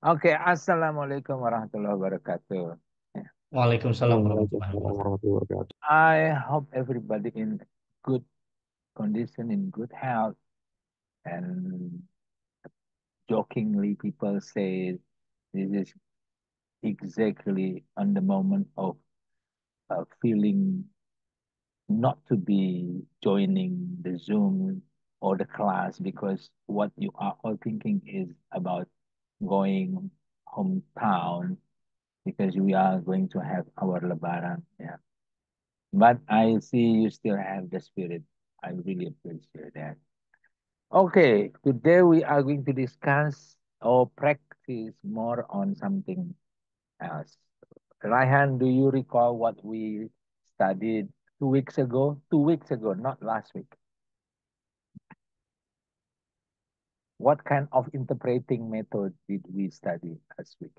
Okay, Assalamualaikum warahmatullahi wabarakatuh. Waalaikumsalam warahmatullahi Waalaikumsalam wabarakatuh. warahmatullahi wabarakatuh. I hope everybody in good condition, in good health, and jokingly people say this is exactly on the moment of feeling not to be joining the Zoom or the class because what you are all thinking is about going hometown because we are going to have our Lebaran. Yeah. But I see you still have the spirit. I really appreciate that. Okay, today we are going to discuss or practice more on something else. Raihan, do you recall what we studied 2 weeks ago? 2 weeks ago, not last week. What kind of interpreting method did we study last week?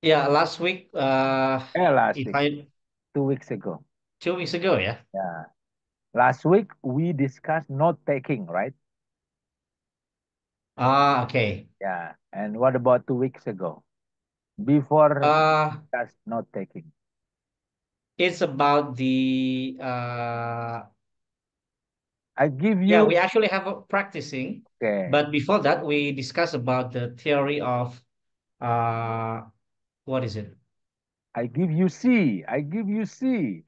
Yeah, last week, Last if week, I 2 weeks ago. 2 weeks ago, yeah. Yeah. Last week we discussed note taking, right? Okay. Yeah. And what about 2 weeks ago? Before we Uh, discuss note taking. it's about I give yeah, you, we actually have a practicing, okay. but before that, we discussed about the theory of uh, what is it? I give you C. I give you C.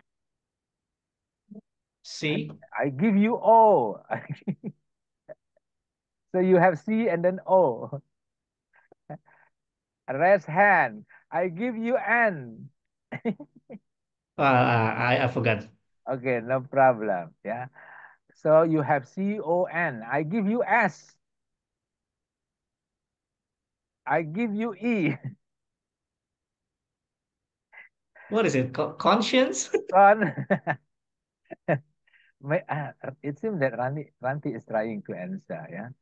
I, C. I give you O. So you have C and then O. Raise hand. I give you N. I forgot. Okay, no problem. Yeah. So you have CON. I give you S. I give you E. What is it? Conscience? Con. It seems that Ranti is trying to answer. Yeah.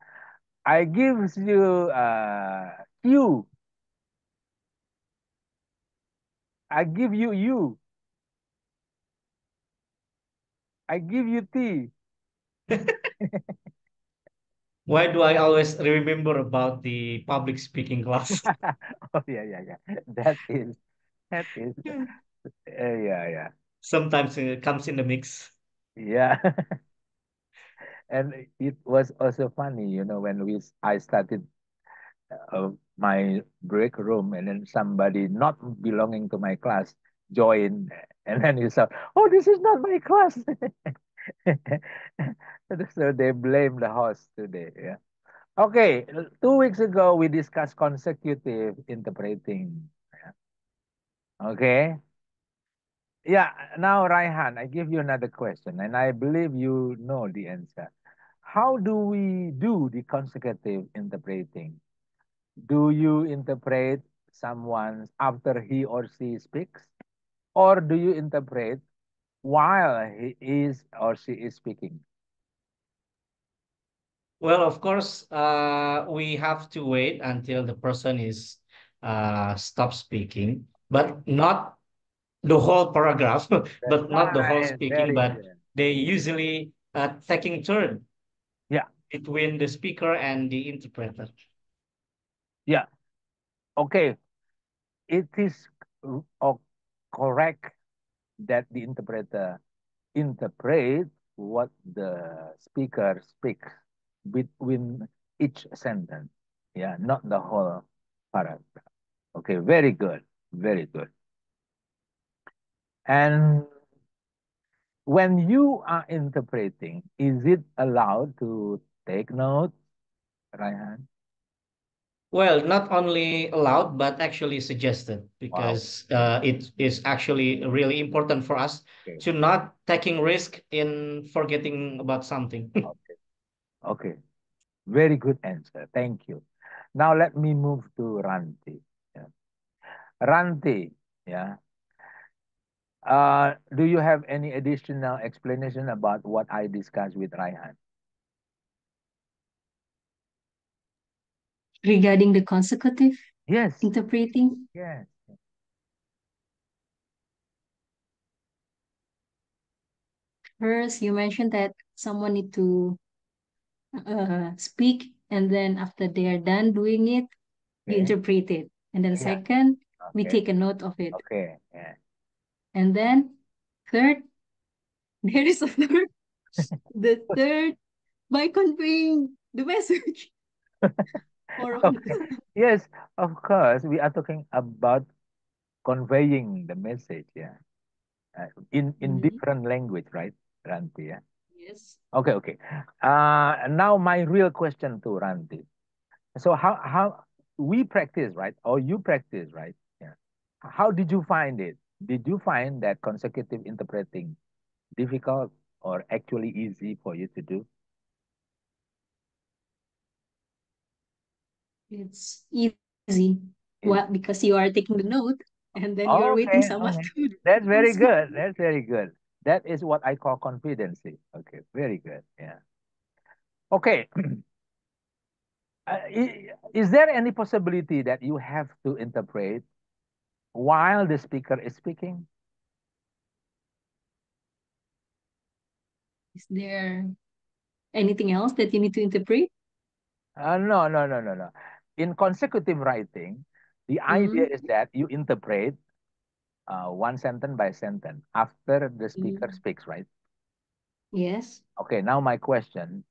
I give you Q. I give you U. I give you T. Why do I always remember about the public speaking class? Oh yeah. That is yeah, yeah. Sometimes it comes in the mix. Yeah. And it was also funny, when I started my break room, and then somebody not belonging to my class joined, and then you said, "Oh, this is not my class." So they blame the host today. Yeah. Okay. 2 weeks ago we discussed consecutive interpreting. Yeah. Okay. Yeah. Now, Raihan, I give you another question, and I believe you know the answer. How do we do the consecutive interpreting? Do you interpret someone after he or she speaks? Or do you interpret while he is or she is speaking? Well, of course, we have to wait until the person is stop speaking, but not the whole paragraph, That's but not the whole right. speaking, Very but good. they usually taking turn Yeah. between the speaker and the interpreter. Yeah. Okay. It is correct that the interpreter interpret what the speaker speaks between each sentence. Yeah, not the whole paragraph. Okay, very good. Very good. And when you are interpreting, is it allowed to take notes, Raihan? Well, not only allowed, but actually suggested Wow. because it is actually really important for us Okay. to not taking risk in forgetting about something. Okay. Okay. Very good answer. Thank you. Now let me move to Ranti. Yeah. Ranti, yeah. Do you have any additional explanation about what I discussed with Raihan? Regarding the consecutive Yes. interpreting, Yes. first you mentioned that someone need to speak, and then after they are done doing it, you Okay. interpret it. And then Yeah. second, we Okay. take a note of it. Okay. Yeah. And then third, there is a third. The third, by conveying the message. Or Okay. Yes, of course. We are talking about conveying the message. Yeah. In Mhm. different language, right, Ranti? Yeah. Yes. Okay. Okay. Now my real question to Ranti. So how we practice, right? Or you practice, right? Yeah. How did you find it? Did you find that consecutive interpreting difficult or actually easy for you to do? It's easy. Well, Easy. because you are taking the note and then you are waiting Okay, someone okay. to That's very answer. good. That's very good. That is what I call competency. Okay, very good. Yeah. Okay. Is there any possibility that you have to interpret while the speaker is speaking? Is there anything else that you need to interpret? No, no, no, no, no. In consecutive writing, the idea Mm, is that you interpret one sentence by sentence after the speaker mm, speaks, right? yes. Okay, now my question.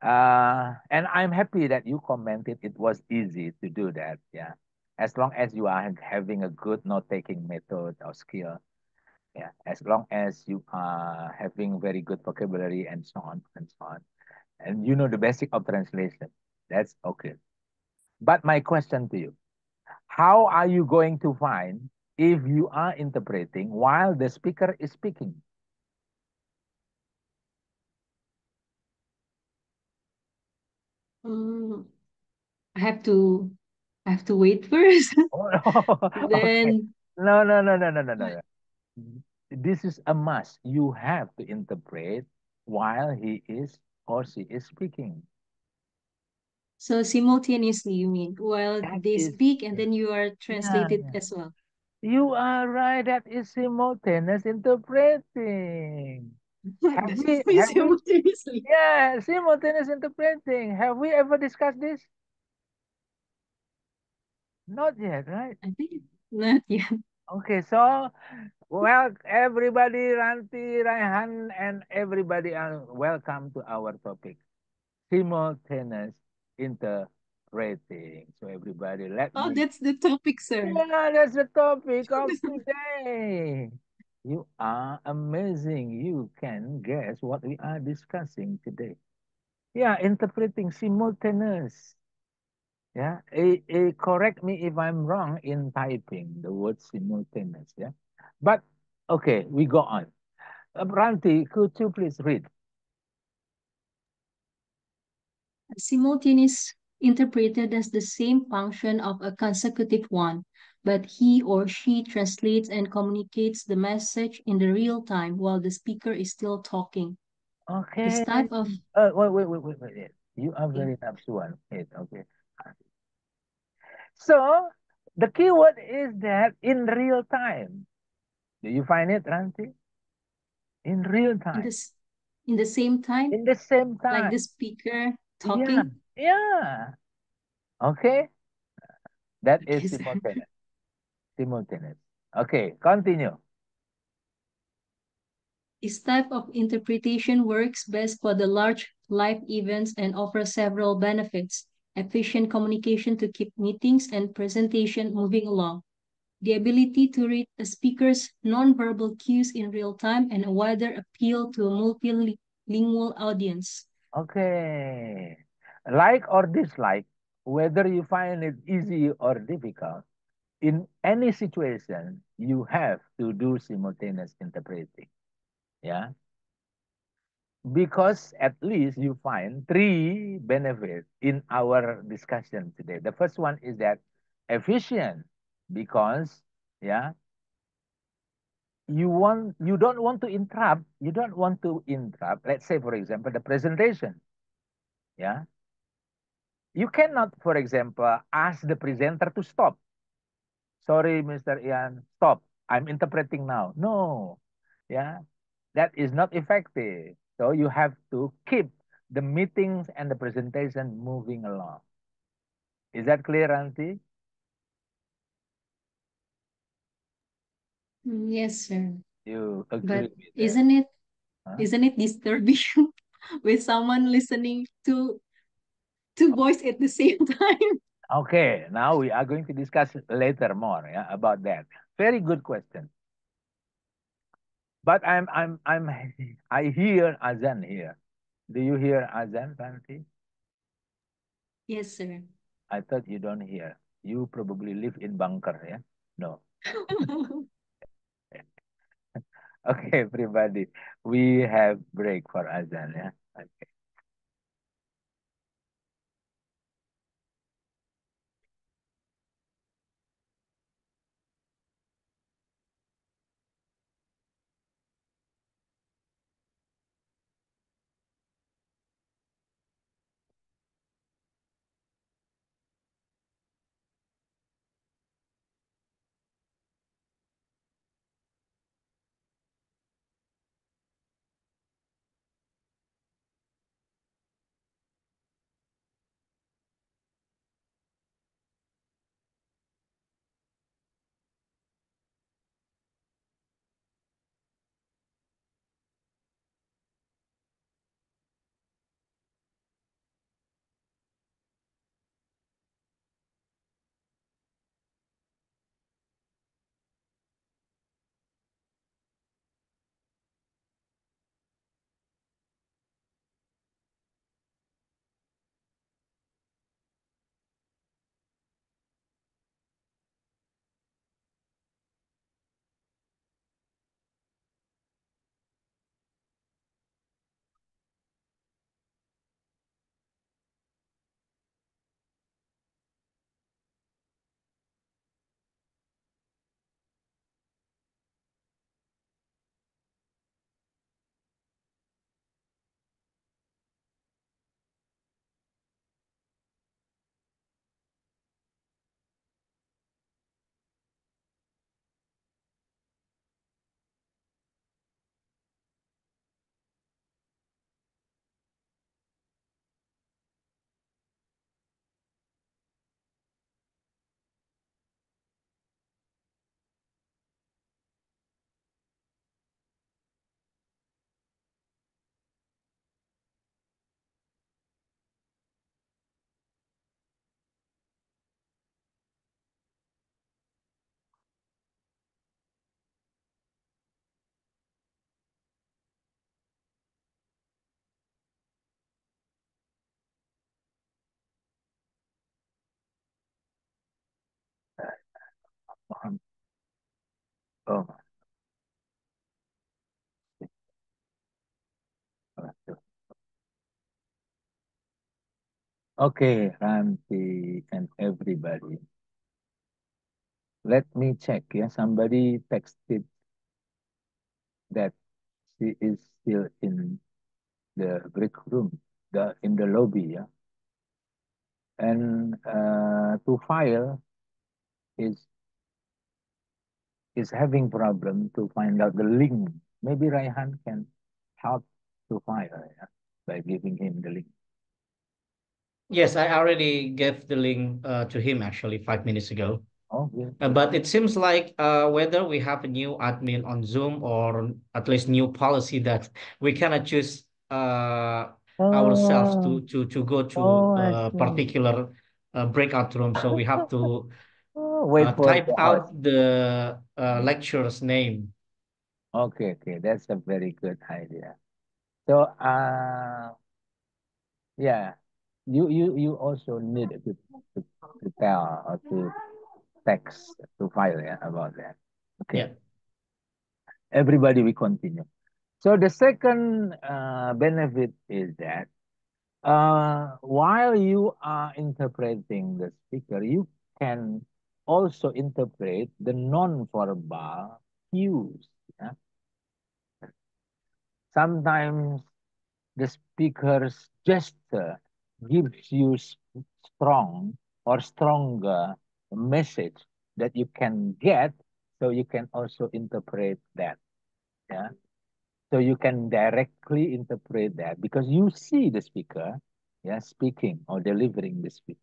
And I'm happy that you commented it was easy to do that. Yeah. As long as you are having a good note-taking method or skill. Yeah. As long as you are having very good vocabulary and so on and so on. And you know the basic of translation. That's okay. But my question to you, how are you going to find if you are interpreting while the speaker is speaking? Mm, I have to I have to wait first. Oh, no. Okay. Then No, no, no, no, no, no, no, what? no. This is a must. You have to interpret while he is or she is speaking. So simultaneously, you mean, while That they is, speak and then you are yeah, translated yeah. as well. You are right. That is simultaneous interpreting. What does it mean Have we, simultaneously? yeah, simultaneous interpreting. Have we ever discussed this? Not yet, right? I think not yet. Okay, so, well, everybody, Ranti, Raihan, and everybody are welcome to our topic. Simultaneous interpreting. So everybody, let Oh, me. that's the topic, sir. Yeah, that's the topic of today. You are amazing. You can guess what we are discussing today. Yeah, interpreting simultaneous. Yeah, correct me if I'm wrong in typing the word simultaneous. Yeah, but okay, we go on. Ranti, could you please read? Simultaneous interpreted as the same function of a consecutive one, but he or she translates and communicates the message in the real time while the speaker is still talking. This Okay. type of Wait. You are okay. very one. Wait, okay. So the keyword is that in real time. Do you find it, Ranti? In real in time. this in the same time, In the same like time. the speaker Yeah. talking. Yeah. Okay. That is Okay, sir. simultaneous. Simultaneous. Okay. Continue. This type of interpretation works best for the large life events and offers several benefits. Efficient communication to keep meetings and presentation moving along. The ability to read a speaker's nonverbal cues in real time and a wider appeal to a multilingual audience. Okay. Like or dislike, whether you find it easy or difficult, in any situation, you have to do simultaneous interpreting. Yeah. Because at least you find three benefits in our discussion today. The first one is that efficient because yeah, you don't want to interrupt, let's say for example the presentation. Yeah. You cannot, for example, ask the presenter to stop. Sorry, Mr. Ian, stop. I'm interpreting now. No. Yeah. That is not effective. So you have to keep the meetings and the presentation moving along. Is that clear, Auntie? Yes, sir. You agree But with that? isn't it Huh? isn't it disturbing with someone listening to two voice at the same time? Okay, now we are going to discuss later more, yeah, about that. Very good question. But I hear Azan here. Do you hear Azan, Auntie? Yes, sir. I thought you don't hear. You probably live in bunker, yeah? No. Okay, everybody. We have break for Azan, yeah? Okay. Oh, okay, Ranti and everybody. Let me check. Yeah, somebody texted that she is still in the break room, in the lobby. Yeah, and to file is having problem to find out the link. Maybe Raihan can help to file, yeah, by giving him the link. Yes, I already gave the link to him actually 5 minutes ago. Oh, yeah. But it seems like whether we have a new admin on Zoom or at least new policy that we cannot choose ourselves Oh, to go to oh, I a see. particular breakout room. So we have to Oh, wait for type the host. out the Mhm. lecturer's name. Okay, okay, that's a very good idea. So, yeah, you also need to, to tell or to text to file, yeah, about that. Okay, Yeah. everybody, we continue. So the second benefit is that while you are interpreting the speaker, you can also interpret the non-verbal cues. Yeah? Sometimes the speaker's gesture gives you strong or stronger message that you can get, so you can also interpret that. Yeah. So you can directly interpret that because you see the speaker, yeah, speaking or delivering the speech.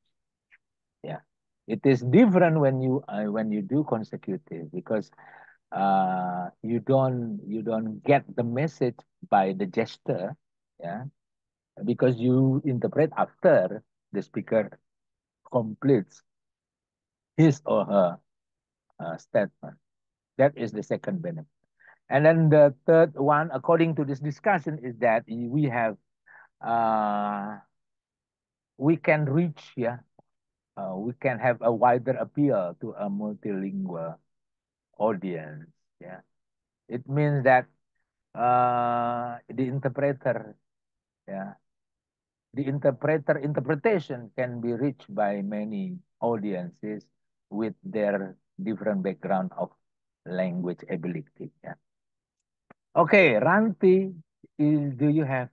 Yeah, it is different when you do consecutive because you don't get the message by the gesture. Yeah, because you interpret after the speaker completes his or her statement. That is the second benefit. And then the third one, according to this discussion, is that uh, we can reach, yeah, we can have a wider appeal to a multilingual audience. Yeah, it means that the interpreter, yeah, the interpreter interpretation can be reached by many audiences with their different background of language ability. Yeah. Okay, Ranti, do you have?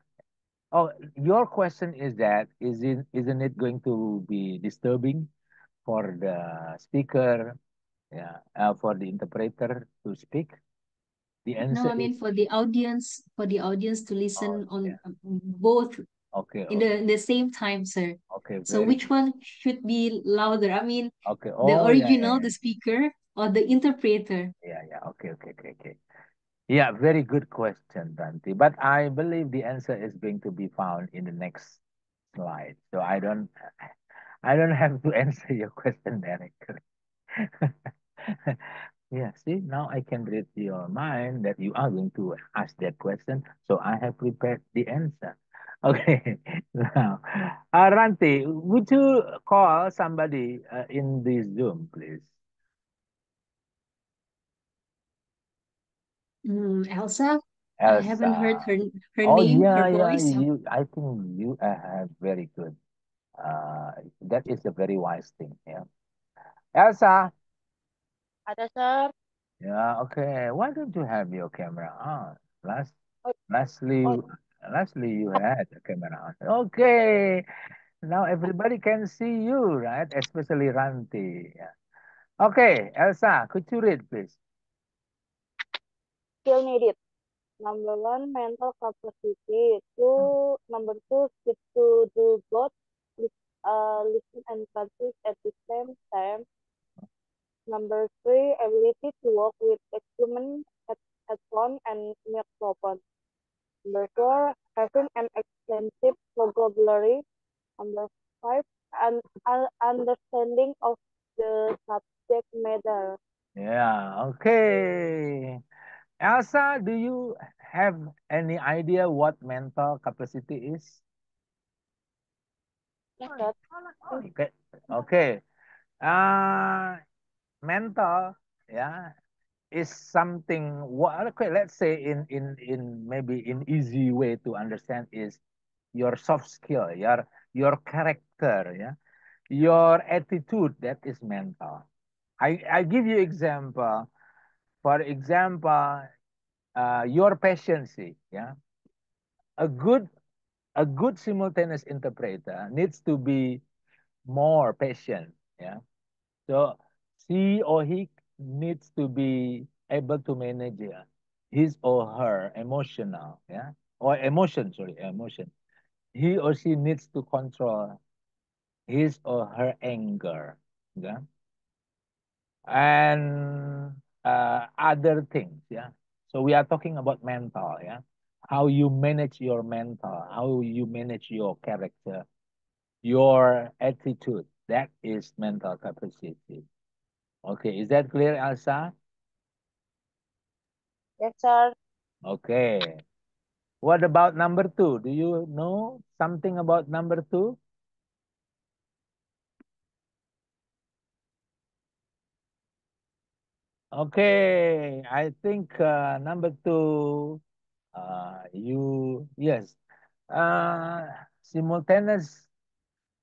Oh, your question is that isn't it going to be disturbing for the speaker, yeah, for the interpreter to speak? The No, answer I is mean for the audience to oh listen yeah. on both Okay, in the same time, sir. okay, So very which good. one should be louder? I mean, Okay. the Oh yeah, yeah, original, the yeah, speaker, or the interpreter? yeah, yeah. Okay, okay, okay, okay. Yeah, very good question, Dante. But I believe the answer is going to be found in the next slide. So I don't have to answer your question directly. Yeah, see, now I can read your mind that you are going to ask that question. So I have prepared the answer. Okay, now, Ranti, would you call somebody in this Zoom, please? Elsa? I haven't heard Elsa. her Oh, name, her yeah, yeah. voice. I think you have very good. That is a very wise thing. Yeah. Elsa. Ada, Sir. Yeah, okay. Why don't you have your camera on? Last, Oh, lastly, oh, lastly, you had a camera on. Okay. Now everybody can see you, right? Especially Ranti. Yeah. Okay, Elsa, could you read, please? skill needed. Number one, mental capacity. Number two, skill to do both listen and practice at the same time. Number three, ability to work with equipment at phone and microphone. Number four, having an extensive vocabulary. Number five, an understanding of the subject matter. Yeah, okay. Elsa, do you have any idea what mental capacity is? Yes, sir. Okay. Okay. Uh, mental, yeah, is something what okay, let's say in maybe in easy way to understand is your soft skill, your character, yeah, your attitude, that is mental. I give you example. For example, your patience, yeah. A good a good simultaneous interpreter needs to be more patient, yeah. So she or he needs to be able to manage his or her emotional, yeah, or emotion, sorry, emotion. He or she needs to control his or her anger, yeah, and other things, yeah. So we are talking about mental, yeah, how you manage your mental, how you manage your character, your attitude. That is mental capacity. Okay, is that clear, Elsa? Yes, sir. Okay. What about number two? Do you know something about number two? Okay, I think number two, yes, simultaneous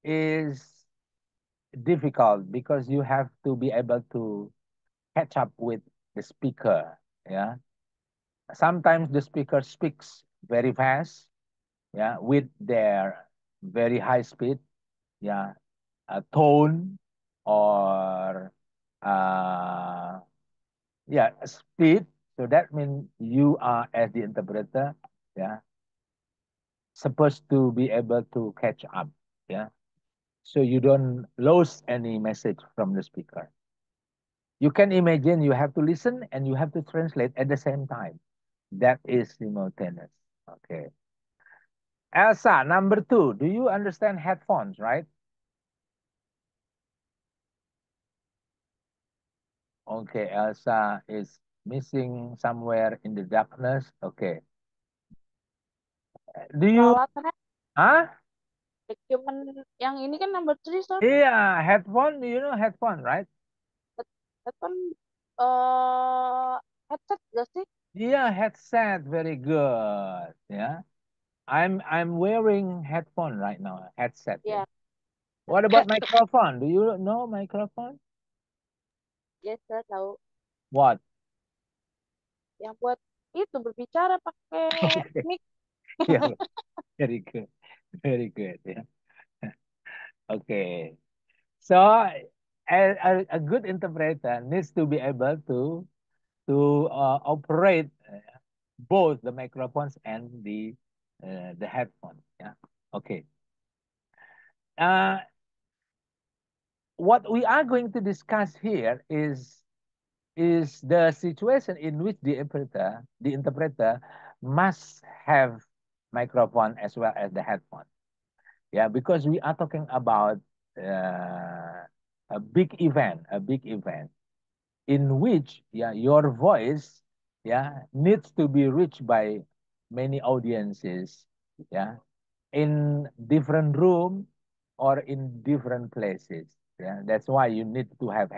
is difficult because you have to be able to catch up with the speaker. Yeah, sometimes the speaker speaks very fast. Yeah, with their very high speed. Yeah, tone or uh, yeah, speed. So that means you are as the interpreter, yeah, supposed to be able to catch up. Yeah. so you don't lose any message from the speaker. You can imagine you have to listen and you have to translate at the same time. That is simultaneous. Okay. Elsa, number 2, do you understand headphones, right? Okay, Elsa is missing somewhere in the darkness. Okay. Do you, Peralatannya huh? cuman yang ini kan number 3, Sir. Yeah, headphone, you know headphone, right? Itu kan headset gak sih? Yeah, headset, very good. Yeah. I'm wearing headphone right now, headset. Ya, What about microphone? Do you know microphone? yes, saya tahu. What? Yang buat itu berbicara pakai Okay. mic. Yeah, very good. Very good. Yeah. Okay. So a good interpreter needs to be able to operate both the microphones and the headphones. Yeah. Okay. Uh, what we are going to discuss here is the situation in which the interpreter must have microphone as well as the headphone. Yeah, because we are talking about a big event in which your voice needs to be reached by many audiences in different room or in different places. Yeah, that's why you need to have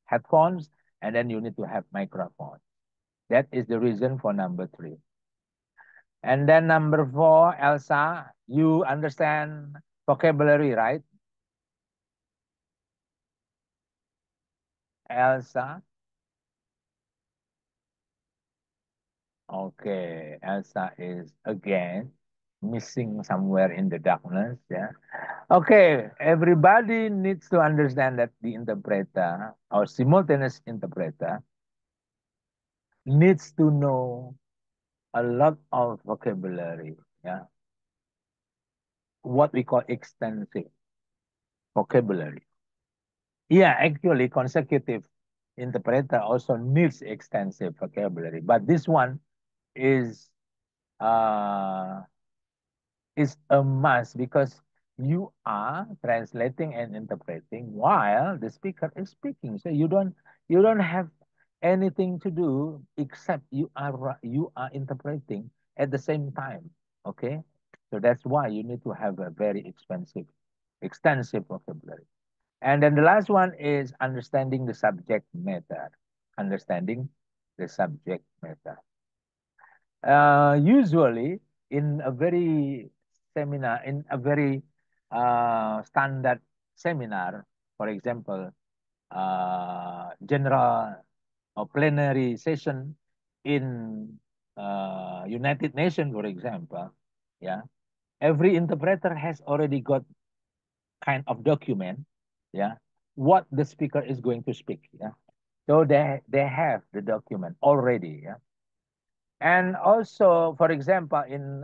headphones, and then you need to have microphone. That is the reason for number 3. And then number 4, Elsa, you understand vocabulary, right? Elsa? Okay, Elsa is again missing somewhere in the darkness. Yeah. Okay, everybody needs to understand that the interpreter or simultaneous interpreter needs to know a lot of vocabulary. Yeah. What we call extensive vocabulary. Yeah, actually, consecutive interpreter also needs extensive vocabulary, but this one is uh, is a must because you are translating and interpreting while the speaker is speaking. So you don't have anything to do except you are interpreting at the same time. Okay, so that's why you need to have a very extensive vocabulary. And then the last one is understanding the subject matter. Understanding the subject matter. Usually in a very standard seminar, for example, general or plenary session in United Nations, for example, yeah, every interpreter has already got kind of document, yeah, what the speaker is going to speak, yeah. So they have the document already, yeah. And also, for example, in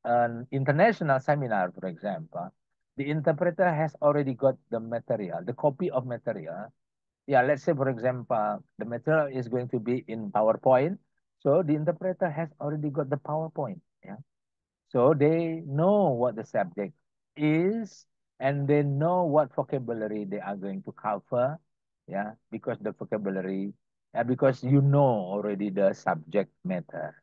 an international seminar, for example, the interpreter has already got the material, the copy of material. Yeah, let's say, for example, the material is going to be in PowerPoint. So the interpreter has already got the PowerPoint. Yeah. So they know what the subject is, and they know what vocabulary they are going to cover. Yeah, because the vocabulary, because you know already the subject matter.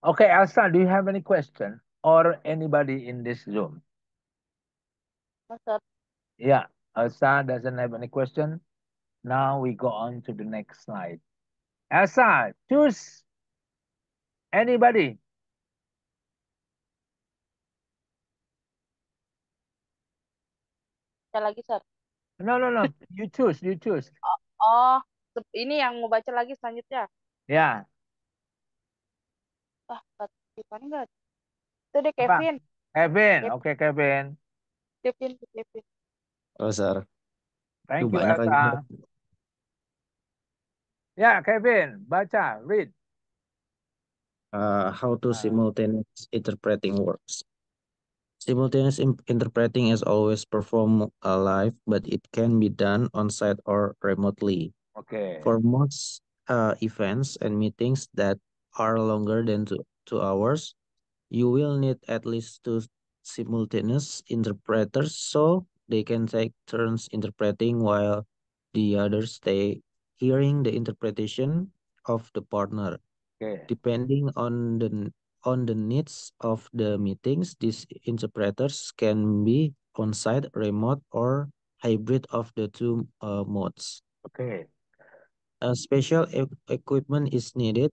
Okay, Elsa, do you have any question or anybody in this Zoom? No, Sir. Yeah, Elsa doesn't have any question. Now we go on to the next slide. Elsa, choose anybody. Baca lagi, Sir. No, no, no. You choose. You choose. Oh, ini yang mau baca lagi selanjutnya. Yeah. Kak Tiffany nggak ada. Itu deh Apa? Kevin. Kevin. Oke, Kevin. Kevin. Oh, Sir. Thank you, Banyak lagi. Elsa. Ya, Kevin, baca, read. How to simultaneous interpreting works. Simultaneous interpreting is always performed live, but it can be done on-site or remotely. Okay. For most events and meetings that are longer than 2 hours, you will need at least two simultaneous interpreters so they can take turns interpreting while the others stay hearing the interpretation of the partner. Okay. Depending on the needs of the meetings, these interpreters can be on-site, remote, or hybrid of the two modes. Okay. Special equipment is needed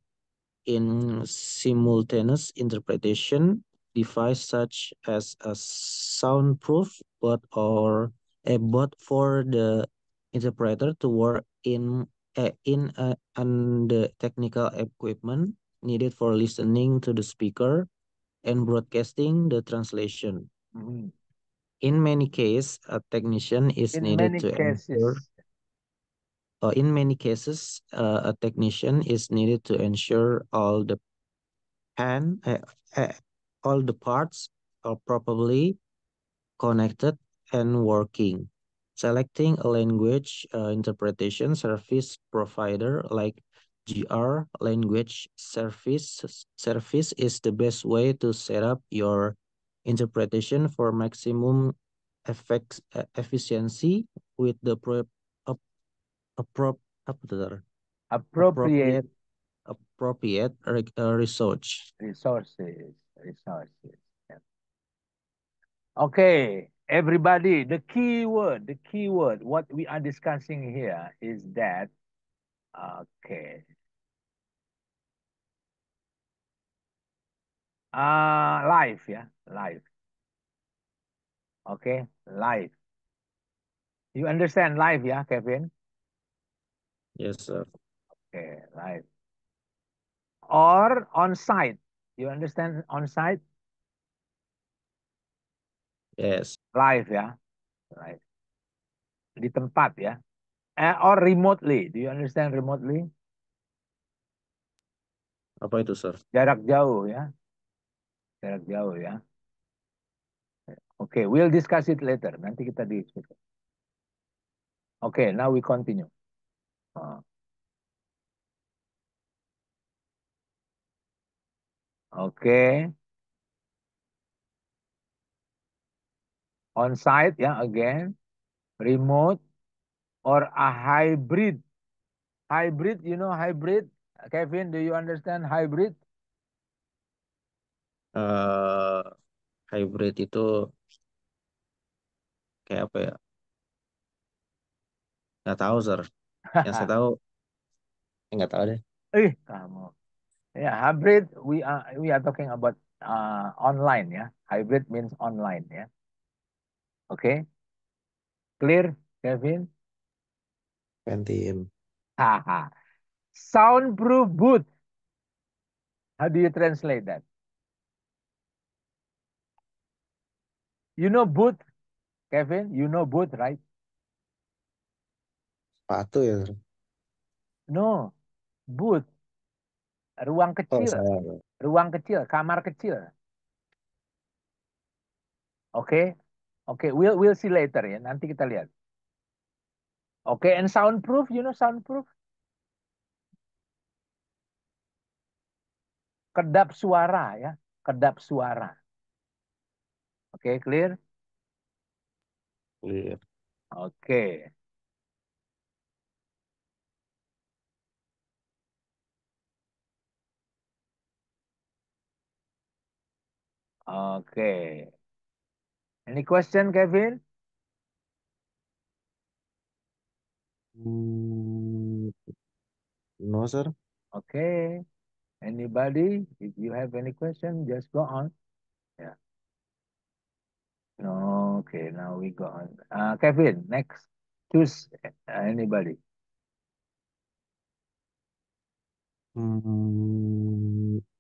in simultaneous interpretation device such as a soundproof bot or a bot for the interpreter to work and the technical equipment needed for listening to the speaker and broadcasting the translation. Mhm. In many cases, a technician is In needed many to ensure cases. in many cases, a technician is needed to ensure and uh, all the parts are properly connected and working. Selecting a language interpretation service provider like GR Language Service is the best way to set up your interpretation for maximum efficiency with the ap- appro- apa tuh, Tar? Appropriate appropriate research. resources. Yeah. Okay, everybody, the key word, what we are discussing here is that, okay, live, yeah, live. Okay, live. You understand live, yeah, Kevin? Yes, sir. Okay, live. Or on site. You understand on site? Yes. Live, ya, live. Di tempat, ya. Or remotely. Do you understand remotely? Apa itu, sir? Jarak jauh, ya. Jarak jauh, ya. Okay, we'll discuss it later. Nanti kita diskusi. Okay, now we continue. Okay. On site, yeah, again. Remote or a hybrid. Hybrid, you know hybrid? Kevin, do you understand hybrid? Hybrid itu kayak apa ya? Nggak tahu, sir. Yang saya tahu, nggak tahu deh. Kamu. Yeah, hybrid, we are talking about online, yeah. Hybrid means online, yeah. Okay. Clear, Kevin? Pentium. Haha. Soundproof booth. How do you translate that? You know booth, Kevin? You know booth, right? Sepatu ya, sir. No, booth. Ruang Oh, kecil. salah. Ruang kecil, kamar kecil. Okay? Okay, we'll see later ya. Nanti kita lihat. Okay, and soundproof, you know soundproof? Kedap suara ya, kedap suara. Okay, clear? Clear. Okay. Okay. Any question, Kevin? No, sir. Okay. Anybody? If you have any question, just go on. Yeah. No. Okay. Now we go on. Kevin, next. Choose anybody.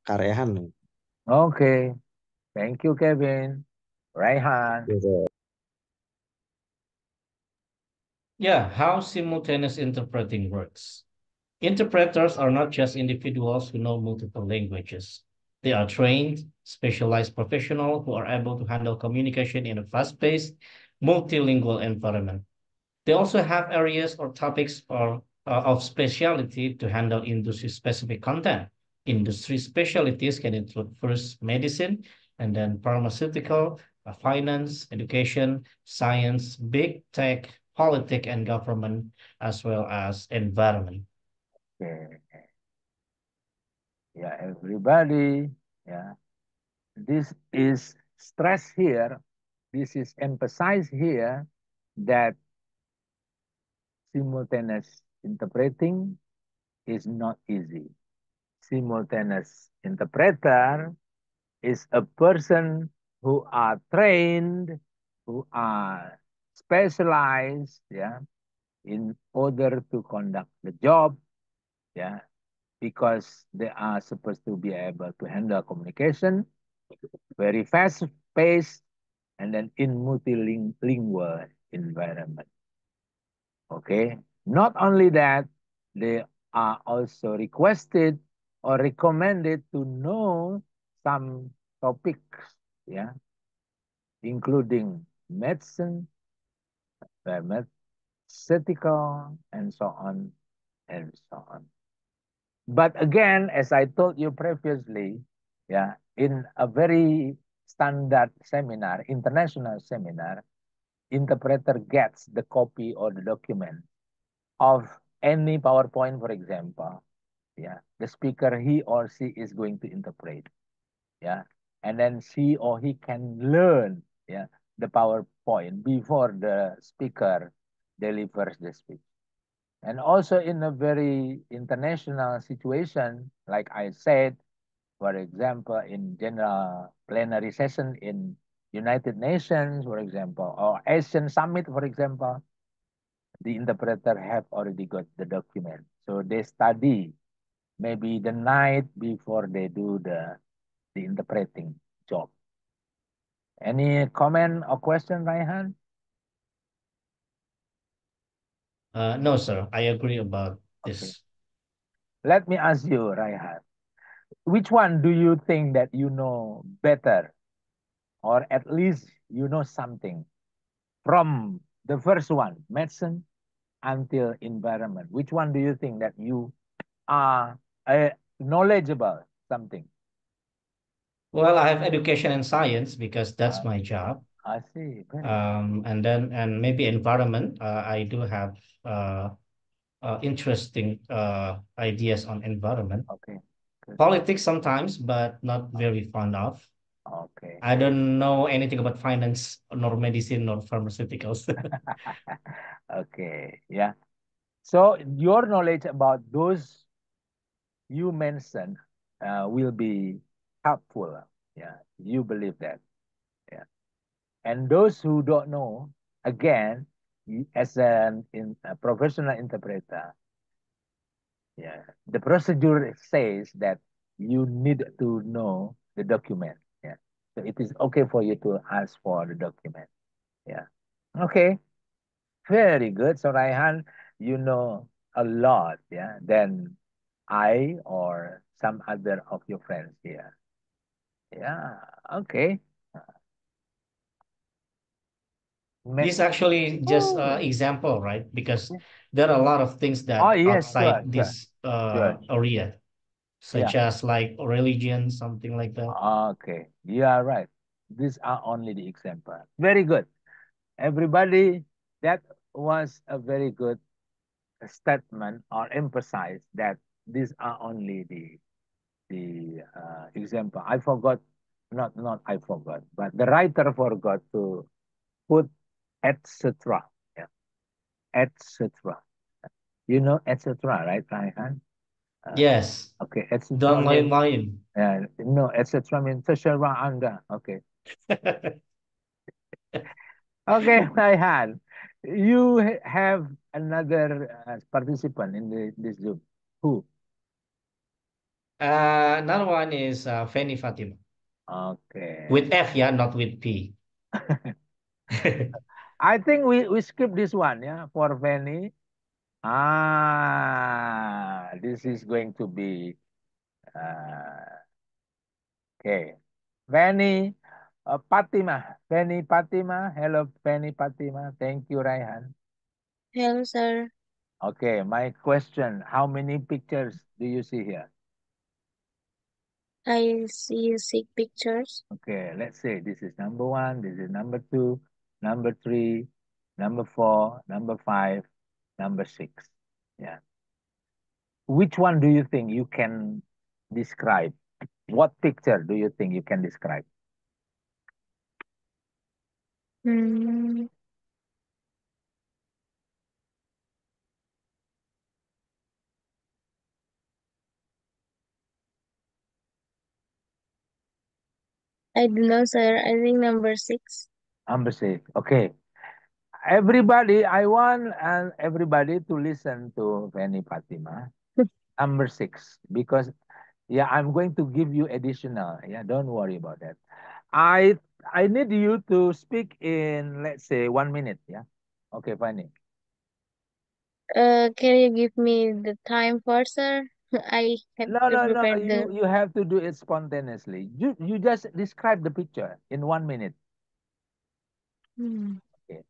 Karehan. Okay. Thank you, Kevin. Raihan. Yes, sir. Yeah, how simultaneous interpreting works. Interpreters are not just individuals who know multiple languages. They are trained, specialized professionals who are able to handle communication in a fast-paced, multilingual environment. They also have areas or topics of specialty to handle industry-specific content. Industry specialties can include first medicine and then pharmaceutical, finance, education, science, big tech, politics, and government, as well as environment. Okay. Yeah, everybody. Yeah. This is stress here. This is emphasized here that simultaneous interpreting is not easy. Simultaneous interpreter is a person who are trained, who are specialized, yeah, in order to conduct the job, yeah, because they are supposed to be able to handle communication very fast paced and then in multilingual environment. Okay. Not only that, they are also requested or recommended to know some topics, yeah, including medicine, pharmaceutical, and so on and so on. But again, as I told you previously, yeah, in a very standard seminar, international seminar, interpreter gets the copy or the document of any PowerPoint, for example. Yeah, the speaker, he or she is going to interpret. Yeah, and then she or he can learn, yeah, the PowerPoint before the speaker delivers the speech. And also in a very international situation, like I said, for example, in general plenary session in United Nations, for example, or Asian Summit, for example, the interpreter have already got the document. So they study maybe the night before they do the interpreting job. Any comment or question, Raihan? No, sir, I agree about Okay. this. Let me ask you, Raihan, which one do you think that you know better, or at least you know something from the first one, medicine, until environment? Which one do you think that you are knowledgeable something? Well, I have education and science because that's my Okay. job. I see. Very good. And maybe environment. I do have interesting ideas on environment. Okay. Good. Politics sometimes, but not very fond of. Okay. I don't know anything about finance, nor medicine, nor pharmaceuticals. Okay. Yeah. So your knowledge about those you mentioned will be helpful. Yeah. You believe that. Yeah. And those who don't know, again, as a professional interpreter, yeah, the procedure says that you need to know the document. Yeah. So it is okay for you to ask for the document. Yeah. Okay. Very good. So Raihan, you know a lot, yeah, than I or some other of your friends here. Yeah. Okay. This actually just Oh, example, right? Because there are a lot of things oh that yes, sure, outside sure, this sure. area, Yeah. such as like religion, something like that. Okay. You are right. These are only the example. Very good. Everybody, that was a very good statement or emphasize that these are only the example. I forgot, not I forgot, but the writer forgot to put etc. Yeah, etc. You know etc. Right, Raihan? Yes, Okay, etc. don't means mind. no, etc. means terserah Anda. Okay, okay, Raihan. You have another participant in this Zoom. Who? Another one is Fanny Fatima Okay. with F, yeah, not with P. I think we skip this one, yeah, for Fanny. Ah, this is going to be uh, Okay. Fanny Fatima. Fanny Fatima. Hello, Fanny Fatima. Thank you, Raihan. Hello, sir. Okay, my question. How many pictures do you see here? I see 6 pictures. Okay, let's say this is number one, this is number two, number three, number four, number five, number six. Yeah. Which one do you think you can describe? What picture do you think you can describe? Hmm. I don't know, sir. I think number 6. Number six. Okay. Everybody, I want everybody to listen to Fanny Fatima. Number six, because yeah, I'm going to give you additional. Yeah, don't worry about that. I I need you to speak in, let's say, 1 minute. Yeah. Okay, Fanny. Can you give me the time for, sir? I have No, to no, no. prepare the. You have to do it spontaneously. You just describe the picture in 1 minute. Hmm. Okay.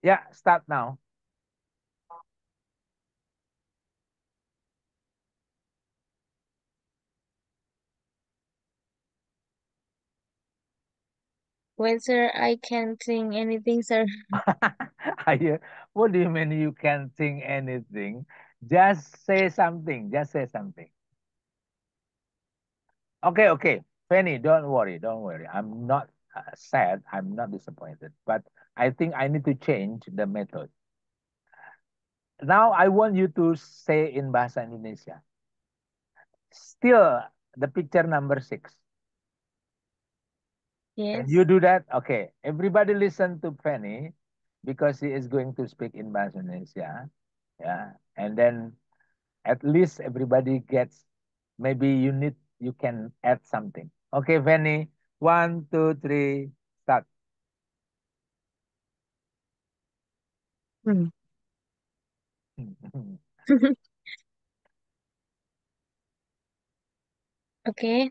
Yeah, start now. Well, sir, I can't think anything, sir. What do you mean you can't think anything? Just say something. Just say something. Okay, okay. Fanny, don't worry. Don't worry. I'm not sad. I'm not disappointed. But I think I need to change the method. Now I want you to say in Bahasa Indonesia. Still the picture number six. Can Yes. you do that? Okay. Everybody listen to Fanny because he is going to speak in Bahasa Indonesia. Yeah. And then at least everybody gets, maybe you can add something. Okay, Fanny. One, two, three, start. Hmm. Okay.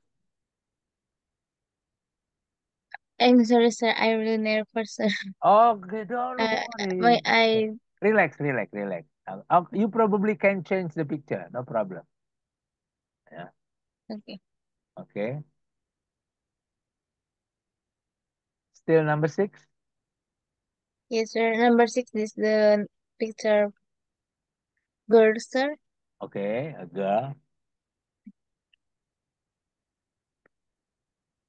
I'm sorry, sir. I really nervous, sir. Okay, don't Uh, worry. my I. Relax, relax, relax. You probably can change the picture, no problem. Yeah. Okay. Okay. Still number six. Yes, sir. Number 6 is the picture girl, sir. Okay, a girl.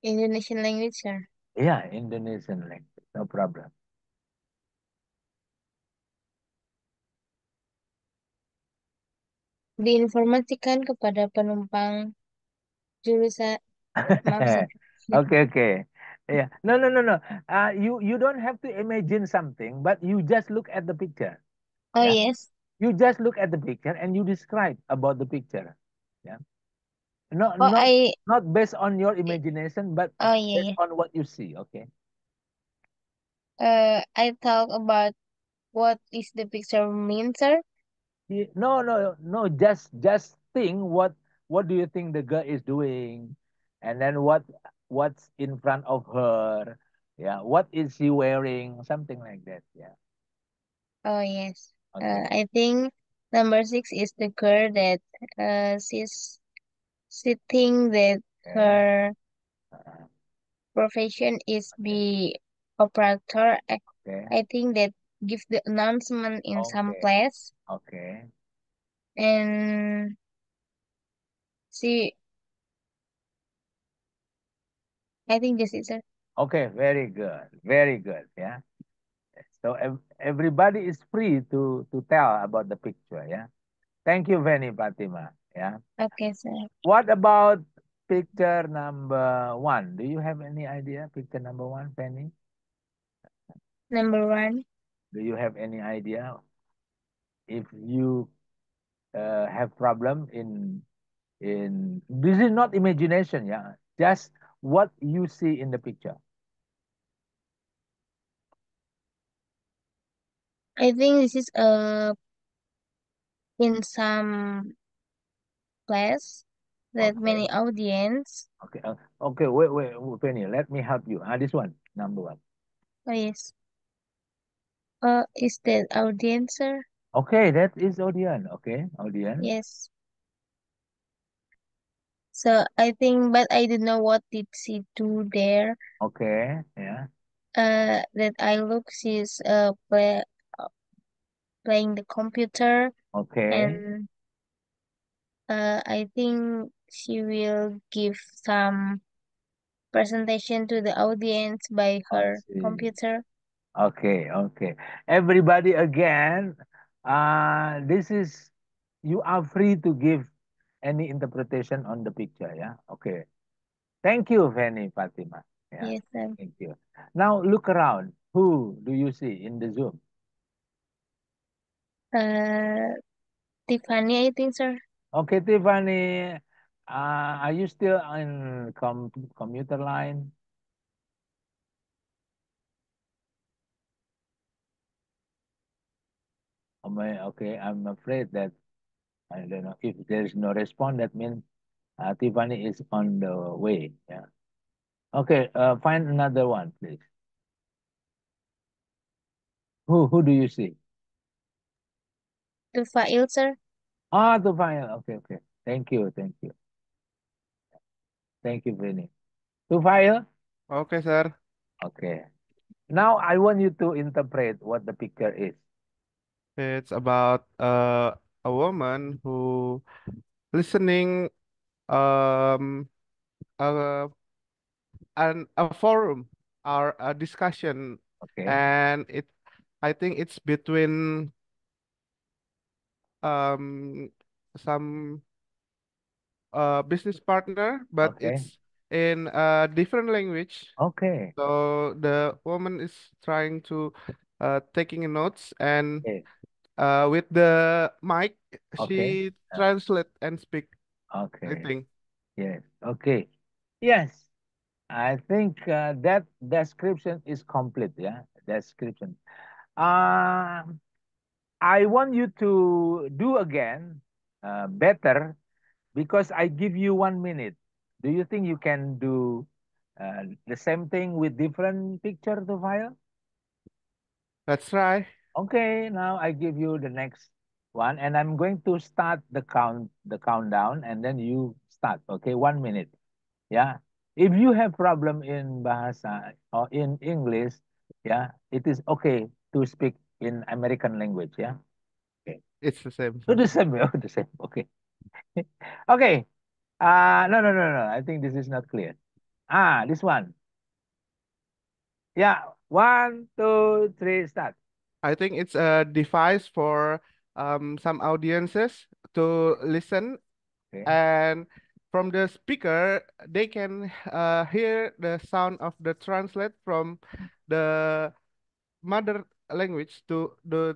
Indonesian language, sir. Yeah, Indonesian language, no problem. Diinformasikan kepada penumpang jurusan. Maaf, sir. Okay, okay. Yeah. No, no, no, no. You don't have to imagine something, but you just look at the picture. Oh, Yeah. yes. You just look at the picture and you describe about the picture. Yeah. Not Oh, not not based on your imagination, but oh, yeah, based yeah. on what you see. Okay. I talk about what is the picture mean, sir? No, no, no. Just think what do you think the girl is doing, and then what's in front of her. Yeah. What is she wearing? Something like that. Yeah. Oh, yes. Okay. I think number 6 is the girl that she's sitting that Okay. her Uh, profession is okay. be operator. Okay. I think that give the announcement in some Okay. place, Okay. and she, I think this is her. Okay. Very good. Very good. Yeah. So everybody is free to tell about the picture. Yeah. Thank you, Veni Fatima. Yeah. Okay, sir. What about picture number one? Do you have any idea? Picture number one, Penny? Number 1. Do you have any idea if you have problem in this is not imagination, yeah. Just what you see in the picture. I think this is in some place that Okay. many audience. Okay. Okay. Wait, Penny. Let me help you. This one, number one. Oh yes. Is that audience, sir? Okay, that is audience. Okay, audience. Yes. So I think, but I don't know what did she do there. Okay. Yeah. That I look, she's playing the computer, Okay. and I think she will give some presentation to the audience by I her see. computer. Okay. Okay. Everybody again. This is you are free to give any interpretation on the picture. Yeah. Okay. Thank you, Fanny Fatima. Yeah. Yes, sir. Thank you. Now look around. Who do you see in the Zoom? Uh, Tiffany, I think, sir. Okay, Tiffany. Are you still on commuter line? Okay, I'm afraid that I don't know if there is no response. That means Tiffany is on the way. Yeah. Okay. Find another one, please. Who do you see? Tufail, sir. Tiffany. Okay. Okay. Thank you. Thank you. Thank you, Vinny. Tiffany. Okay, sir. Okay. Now I want you to interpret what the picture is. It's about a woman who listening um uh a forum or a discussion, Okay. and I think it's between um some business partner, but Okay. it's in a different language. Okay. So the woman is trying to taking notes, and Okay. with the mic Okay. she translate and speak, I Okay. think. Yes. Okay. Yes. I think that description is complete. Yeah. Description. Um, I want you to do again better because I give you 1 minute. Do you think you can do the same thing with different picture to file? Let's try. Okay, now I give you the next one, and I'm going to start the countdown, and then you start. Okay, 1 minute. Yeah. If you have problem in bahasa or in English, yeah, it is okay to speak in American language. Yeah. Okay. It's the same, Oh, sir. the same. Oh, the same. Okay. Okay. No, no, no, no. I think this is not clear. This one. Yeah. One, two, three, start. I think it's a device for some audiences to listen, Okay. and from the speaker they can hear the sound of the translate from the mother language to the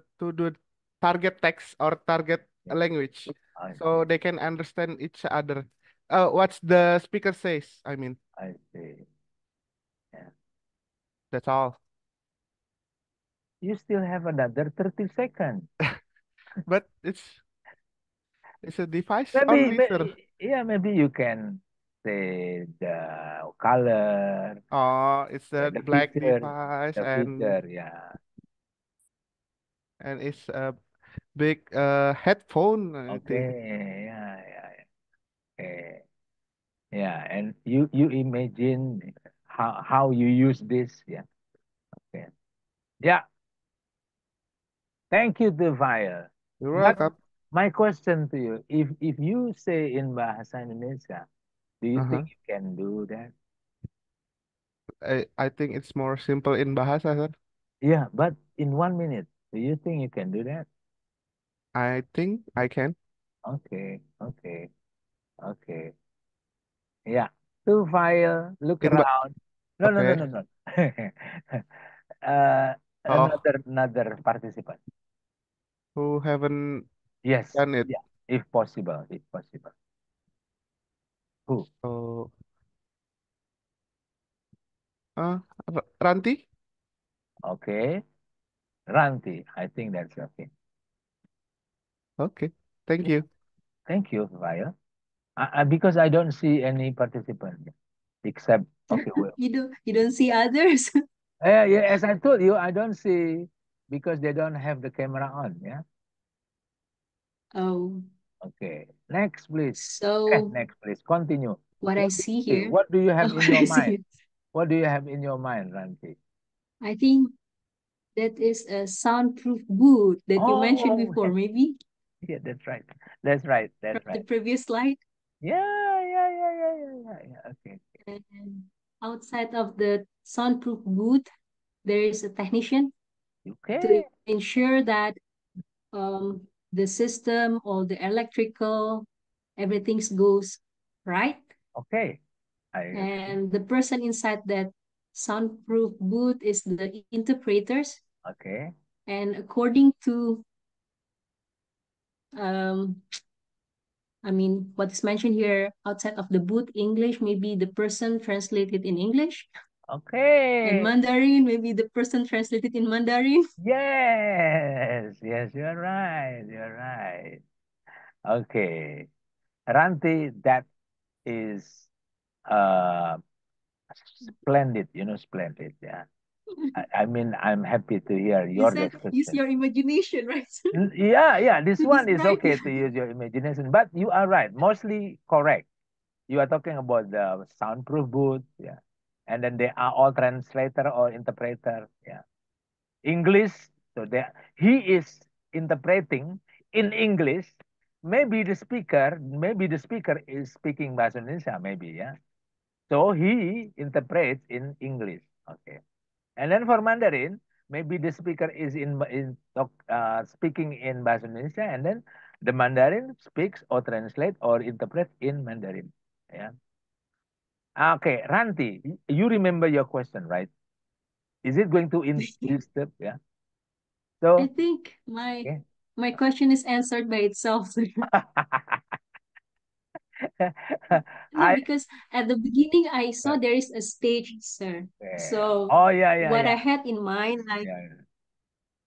target text or target Okay. language, I so see. they can understand each other. What's the speaker says, I mean. I see. Yeah. That's all. You still have another 30 seconds. But it's a device Maybe, only, sir. yeah, maybe you can say the color, Oh, it's the the black feature, device, the feature. Yeah. and it's a big headphone, I think. Okay. Yeah, yeah, yeah. Okay. Yeah, and you imagine how you use this. Yeah. Okay. Yeah. Thank you, Devaya. You're But welcome. my question to you, if you say in Bahasa Indonesia, do you think Uh-huh. you can do that? I think it's more simple in Bahasa, sir. Yeah, but in 1 minute, do you think you can do that? I think I can. Okay, okay, okay. Yeah. To file, look In around. No, no, no, Okay. no, no. uh, Oh, another participant. who haven't Yes. done it? Yeah. If possible, if possible. Who? So, uh, Ranti? Okay. Ranti, I think that's okay. Okay, thank Yeah. you. Thank you, Raya. Because I don't see any participant except okay. Well, You don't see others. yeah. As I told you, I don't see because they don't have the camera on. Yeah. Oh, Okay. Next, please. so Next, please. Continue. what I see Okay, here, what do you have in what your I mind? see, What do you have in your mind, Ranti? I think that is a soundproof booth that you mentioned Oh, before, maybe yeah, that's right. That's right. from That's the right. previous slide. Yeah. Okay. And outside of the soundproof booth, there is a technician to Okay. ensure that the system or the electrical, everything goes right. Okay. I agree. And the person inside that soundproof booth is the interpreters. Okay. And according to um, I mean, what is mentioned here outside of the booth English, maybe the person translated in English, and Okay. Mandarin, maybe the person translated in Mandarin. Yes. Yes, you're right. You're right. Okay. Ranti, that is uh splendid, splendid. Yeah. I mean, I'm happy to hear You your said use description. your imagination, right? Yeah. This To one is describe okay it. to use your imagination, but you are right. Mostly correct. You are talking about the soundproof booth, yeah. And then they are all translator or interpreter, yeah. English, so he is interpreting in English. Maybe the speaker is speaking Bahasa Indonesia, maybe, yeah. So he interprets in English, okay. And then for Mandarin, maybe the speaker is speaking in Bahasa Indonesia, and then the Mandarin speaks or translate or interpret in Mandarin, yeah. Okay, Ranti, you remember your question, right? Is it going to disturb? Yeah. I So, think okay. my question is answered by itself. No, I because at the beginning I uh, saw there is a stage, sir. So oh yeah, what I yeah, had in mind, like, yeah.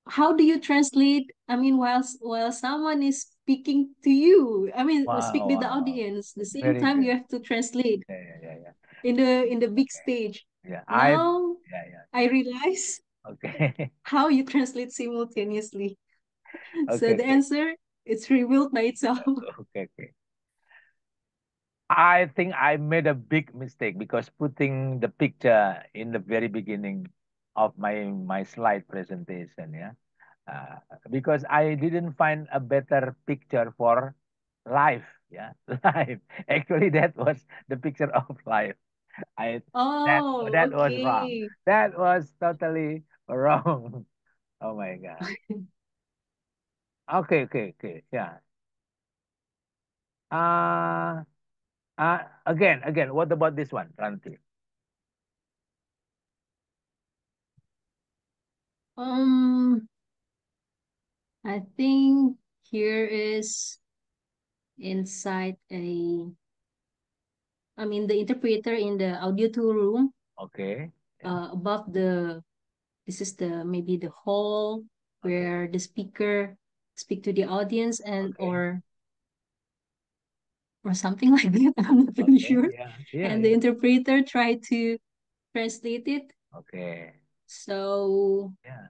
how do you translate? I mean, while someone is speaking to you, I mean, speak with the Wow. audience, the same Very time you good. have to translate Yeah. in the big Okay. stage. Yeah. Now Yeah. I realize Okay. how you translate simultaneously. So the Okay. answer it's revealed by itself. Okay. I think I made a big mistake because putting the picture in the very beginning of my slide presentation, yeah. Uh, because I didn't find a better picture for life, yeah, life. Actually, that was the picture of life. I that Oh, that was wrong. okay. That was totally wrong. Oh my God. Okay, yeah. Uh, again, what about this one, Ranti? Um, I think here is inside I mean, the interpreter in the audio tool room, Okay. Yeah. above this is maybe the hall Okay. where the speaker speak to the audience and Okay. or something like that. I'm not really Okay. sure. And the Yeah. interpreter try to translate it. Okay. So Yeah.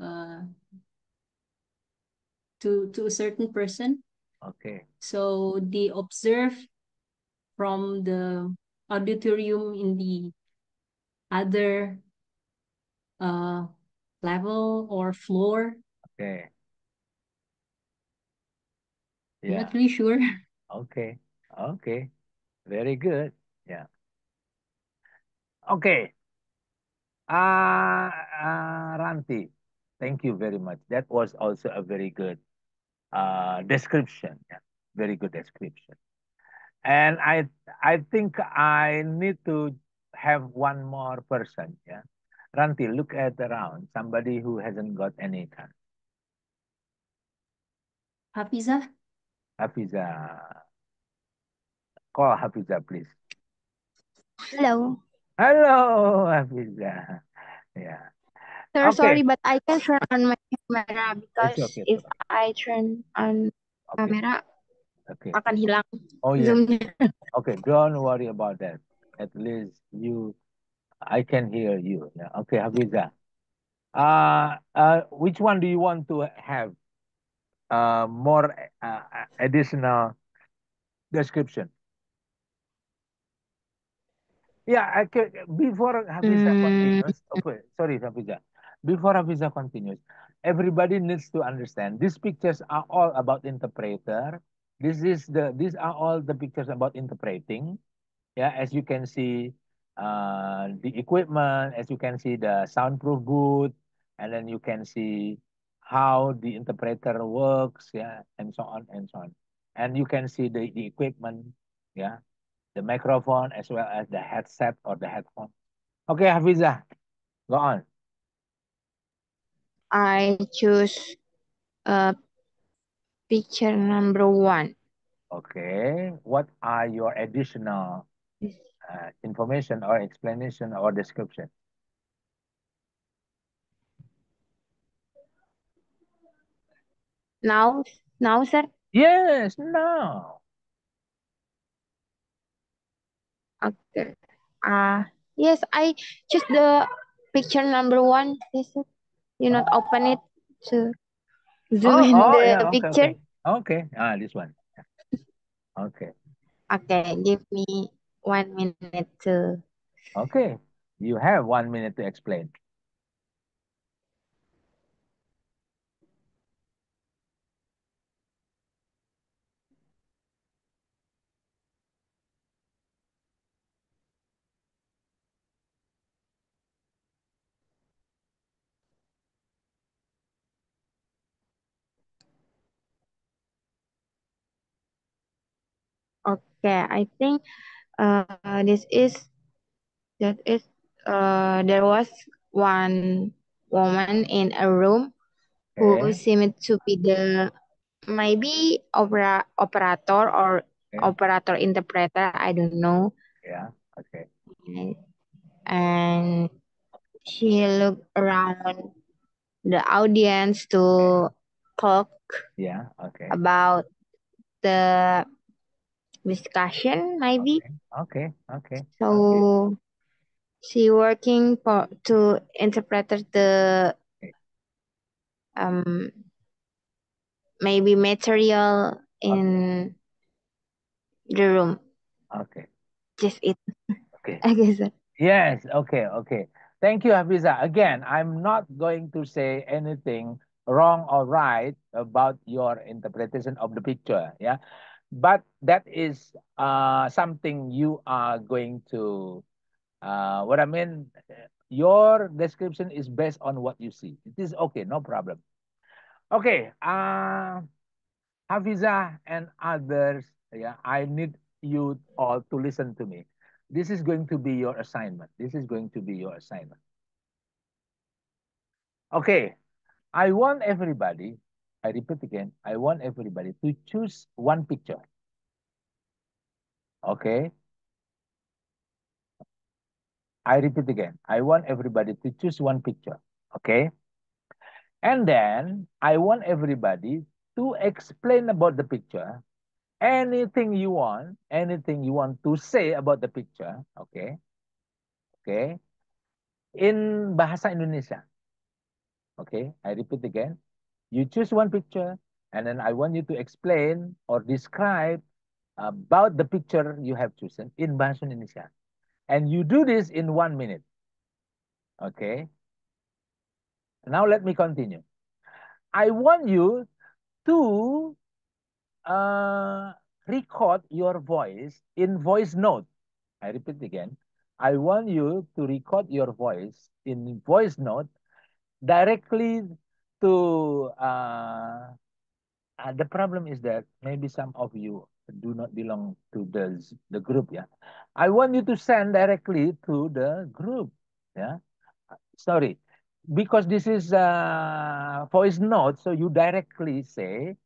uh, to a certain person. Okay. So they observe from the auditorium in the other uh, level or floor. Okay. I'm Yeah. not really sure. Okay. Okay. Very good. Yeah. Okay. Ranti, thank you very much. That was also a very good description. Yeah. Very good description. And I think I need to have one more person. Yeah. Ranti, look at around. Somebody who hasn't got any time. Hafiza? Hafiza. Call Hafiza, please. Hello. Hello, Hafiza. Yeah. Sir, Okay, sorry, but I can turn on my camera because it's okay. if I turn on Okay, kamera okay. akan hilang Oh yes. zoomnya. Okay, don't worry about that. At least I can hear you. Yeah. Okay, Hafiza. Which one do you want to have more additional description? Yeah, before Hafiza continues, okay, sorry, Hafiza. Before Hafiza continues, everybody needs to understand these pictures are all about interpreter. These are all the pictures about interpreting. Yeah, as you can see, the equipment, as you can see the soundproof booth, and then you can see how the interpreter works, yeah, and so on and so on. And you can see the equipment, yeah, the microphone as well as the headset or the headphone. Okay, Hafiza, go on. I choose picture number 1. Okay, what are your additional information or explanation or description? Now, sir. Yes, no. Okay. Yes, I choose the picture number 1. Yes, sir. You not open it to zoom in the Yeah, okay, picture. okay. Okay, this one. Okay, Okay, give me 1 minute to. okay. You have 1 minute to explain. Okay, I think this is that is there was one woman in a room who Okay, seemed to be the maybe operator or okay, operator interpreter, I don't know. yeah, okay, And she looked around the audience to talk yeah, okay, about the discussion maybe. okay, okay, okay, So she working for to interpret the okay, um maybe material okay, in the room. okay, Just it, okay. I guess. Yes, okay, okay. Thank you, Hafiza. Again, I'm not going to say anything wrong or right about your interpretation of the picture, yeah? But that is something you are going to, what I mean, your description is based on what you see. It is okay, no problem. Okay, Hafiza and others, yeah, I need you all to listen to me. This is going to be your assignment. This is going to be your assignment. Okay, I want everybody, I repeat again, I want everybody to choose one picture. Okay, I repeat again, I want everybody to choose one picture. Okay, and then I want everybody to explain about the picture. Anything you want to say about the picture. Okay, okay, in bahasa Indonesia. Okay, I repeat again. You choose one picture, and then I want you to explain or describe about the picture you have chosen in bahasa Indonesia. And you do this in 1 minute. Okay. Now let me continue. I want you to record your voice in voice note. I repeat again. I want you to record your voice in voice note directly to the problem is that maybe some of you do not belong to the group, yeah. I want you to send directly to the group, yeah. Sorry, because this is voice note, so you directly say,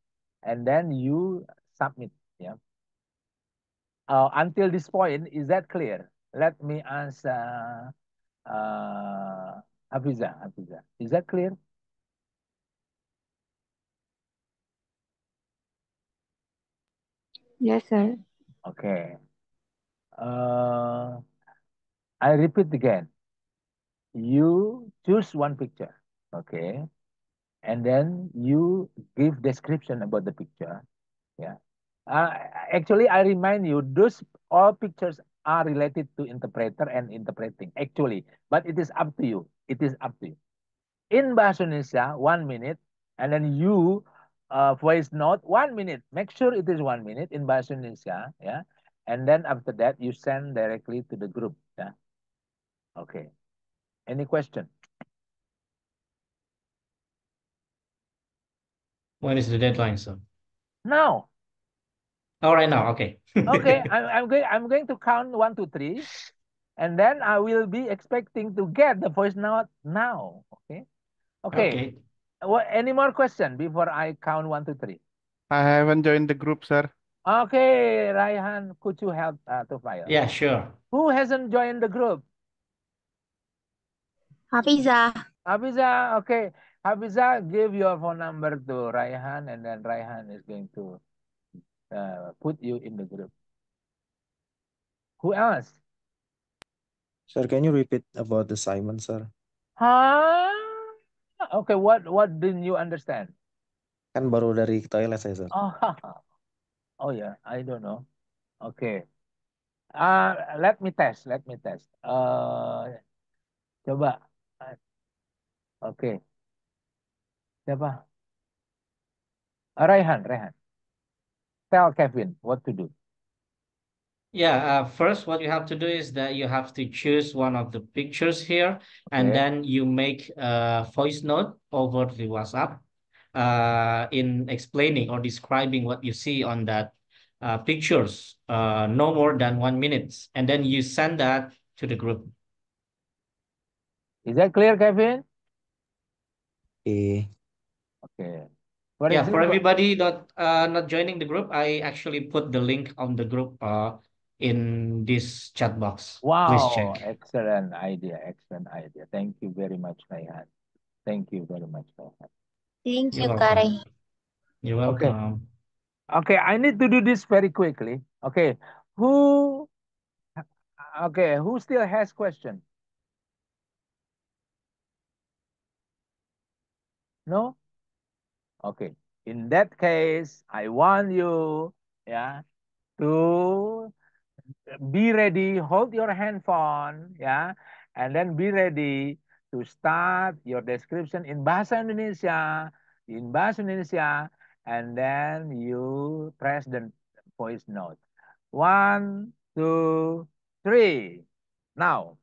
and then you submit, yeah. Until this point, is that clear? Let me ask Hafiza. Is that clear? Yes, sir. Okay. Uh, I repeat again. You choose one picture, okay, and then you give description about the picture. Yeah. Uh, Actually, I remind you, those all pictures are related to interpreter and interpreting. Actually, but it is up to you. It is up to you. In Bahasa Indonesia, 1 minute, and then you voice note 1 minute. Make sure it is 1 minute in Bahasa Indonesia, yeah. And then after that, you send directly to the group. Yeah. Okay. Any question? When is the deadline, sir? Now. Oh, right now. Okay. Okay. I'm going to count 1, 2, 3, and then I will be expecting to get the voice note now. Okay. Okay. Okay. What? Any more question before I count 1, 2, 3? I haven't joined the group, sir. Okay, Raihan, could you help to file? Yeah, sure. Who hasn't joined the group? Hafiza. Hafiza, okay. Hafiza, give your phone number to Raihan, and then Raihan is going to put you in the group. Who else? Sir, can you repeat about the Simon, sir? Huh? Okay, what didn't you understand? Kan baru dari toilet saya, sir. Oh, oh yeah, I don't know. Okay. Let me test. Coba. Okay. Siapa? Raihan. Tell Kevin what to do. Yeah, first, what you have to do is that you have to choose one of the pictures here, and Okay. then you make a voice note over the WhatsApp in explaining or describing what you see on that pictures, no more than 1 minute, and then you send that to the group. Is that clear, Kevin? Okay. Okay. For Yeah, for example, everybody not joining the group, I actually put the link on the group in this chat box. Please wow, check. excellent idea. Thank you very much, Raihan. Thank you, You're welcome. Kare. You're Okay. welcome. Okay, I need to do this very quickly. Okay. Who who still has question? No? Okay. In that case, I want you, yeah, to be ready, hold your handphone, yeah, and then be ready to start your description in Bahasa Indonesia, and then you press the voice note. 1, 2, 3. Now.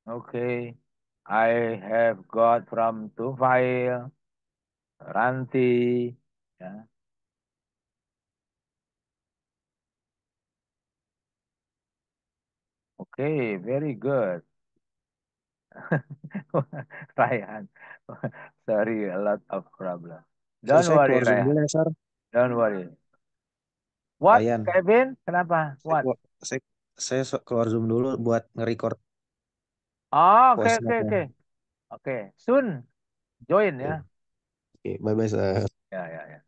Okay. I have got from Tufail, Ranti. Yeah. Okay, very good. Raihan. Sorry, a lot of problem. Don't Saya worry, keluar Zoom dulu Raihan. ya, Sar. Don't worry. What, Ryan, Kevin? Kenapa? saya, What? keluar, saya keluar Zoom dulu buat nge-record Oh, okay, okay, voice-nya. okay. Okay, soon join ya. Oke, bye-bye, Sar. Ya, ya, ya.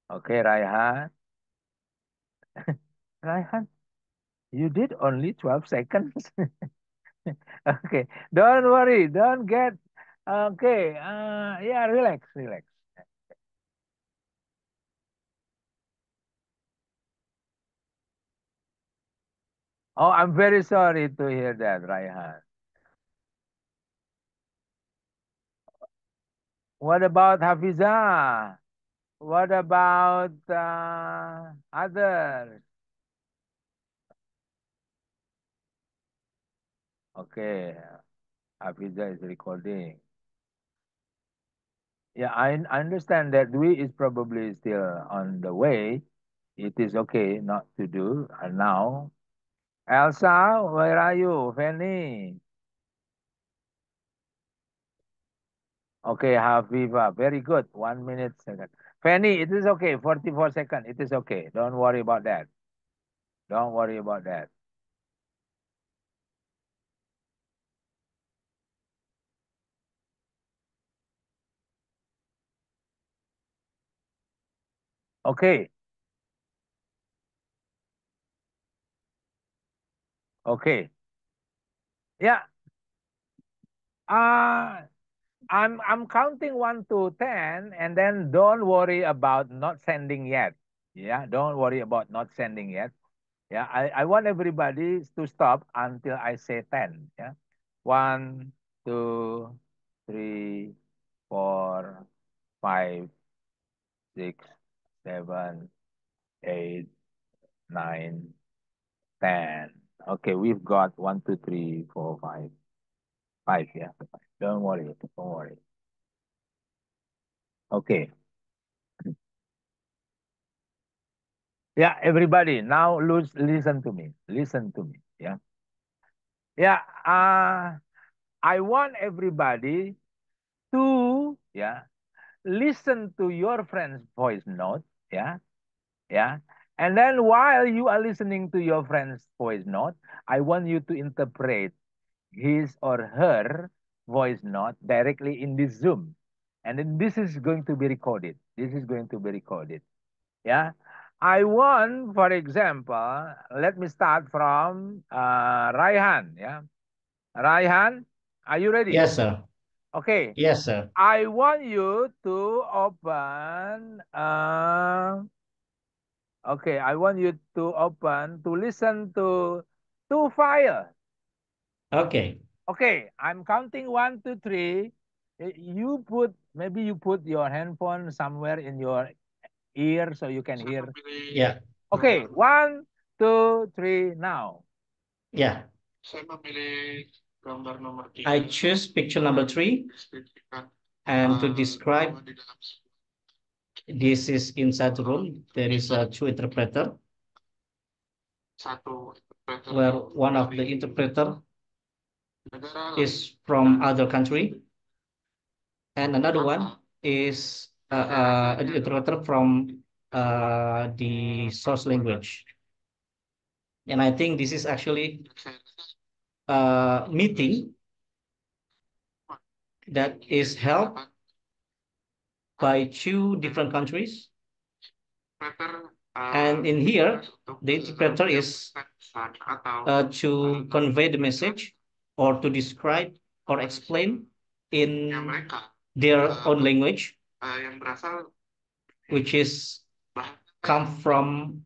Okay, Raihan. Raihan, you did only 12 seconds. Okay, don't worry, don't get. Okay, yeah, relax, relax. Oh, I'm very sorry to hear that, Raihan. What about Hafiza? What about others? Okay, Hafiza is recording. Yeah, I understand that Dwi is probably still on the way. It is okay not to do now. Elsa, where are you? Fanny. Okay, Hafiva. Very good. 1 minute second. Fanny, it is okay. 44 seconds. It is okay. Don't worry about that. Don't worry about that. Okay. Okay. Yeah. Uh I'm counting 1 to 10, and then don't worry about not sending yet. Yeah, don't worry about not sending yet. Yeah, I want everybody to stop until I say 10. Yeah. 1, 2, 3, 4, 5, 6, 7, 8, 9, 10. Okay, we've got 1, 2, 3, 4, 5. 5, yeah. Don't worry, don't worry. Okay. Yeah, everybody, now listen to me. Listen to me. Yeah. Yeah. I want everybody to, yeah, listen to your friend's voice note. Yeah. Yeah. And then while you are listening to your friend's voice note, I want you to interpret his or her voice note directly in this Zoom. And then this is going to be recorded. This is going to be recorded. Yeah. I want, for example, let me start from Raihan. Yeah. Raihan, are you ready? Yes, sir. Okay. Yes, sir. I want you to open. Okay, I want you to open to listen to two files. Okay. Okay, I'm counting 1, 2, 3. You put, maybe you put your handphone somewhere in your ear so you can hear. Yeah. Okay, 1, 2, 3, now. Yeah. I choose picture number 3, and to describe this is inside the room. There is a two interpreter, where one of the interpreter is from other country, and another one is an interpreter from the source language. And I think this is actually a meeting that is held by two different countries. And in here, the interpreter is to convey the message or to describe or explain in their own language, which is come from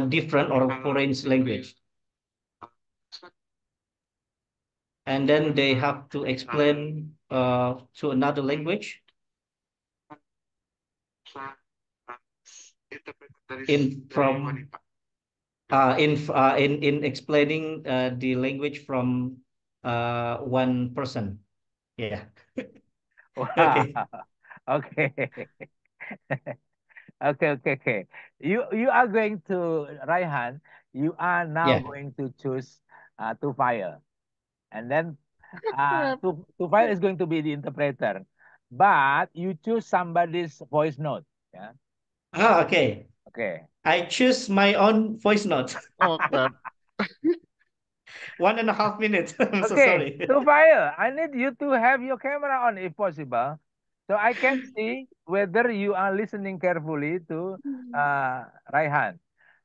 different or foreign language. and then they have to explain to another language in from in explaining the language from one person. Yeah. Wow. Okay. Okay. Okay. You are going to Raihan. You are now Yeah. going to choose Tufail, and then Tufail is going to be the interpreter, but you choose somebody's voice note. Yeah. Okay. Okay. I choose my own voice note. Oh, crap. 1.5 minutes. I'm so Okay, sorry. Tufail, I need you to have your camera on if possible, so I can see whether you are listening carefully to Raihan.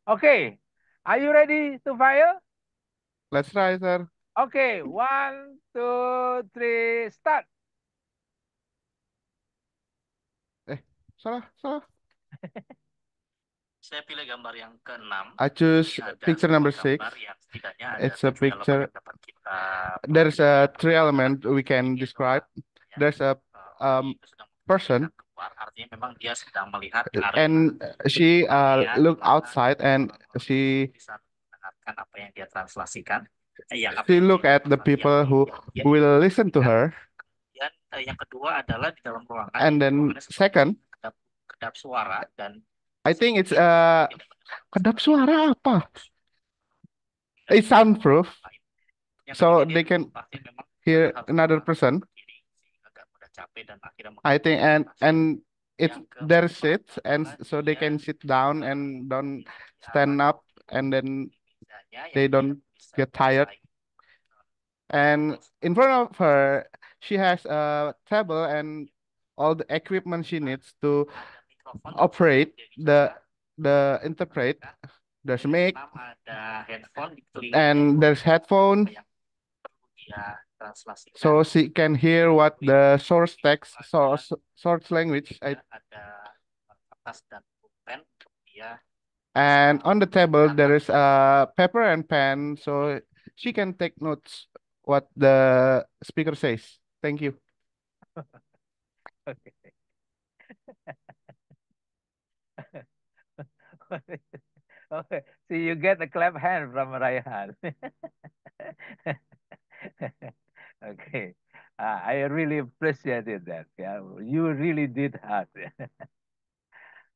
Okay, are you ready, Tufail? Let's try, sir. Okay, 1, 2, 3, start. Salah. Saya pilih gambar yang ke-6. I choose picture number 6. It's a picture. There's a three element we can describe. There's a person, and she look outside and she look at the people who will listen to her. And then second, I think it's kedap suara apa? It's soundproof, so they can hear another person. I think and it's their seats, and so they can sit down and don't stand up, and then they don't get tired. And in front of her, she has a table and all the equipment she needs to operate the interpret. There's mic and there's headphone, so she can hear what the source text, source language. And on the table there is a paper and pen, so she can take notes what the speaker says. Thank you. Okay. Okay, so you get a clap hand from Raihan. Okay, I really appreciated that. Yeah, you really did hard.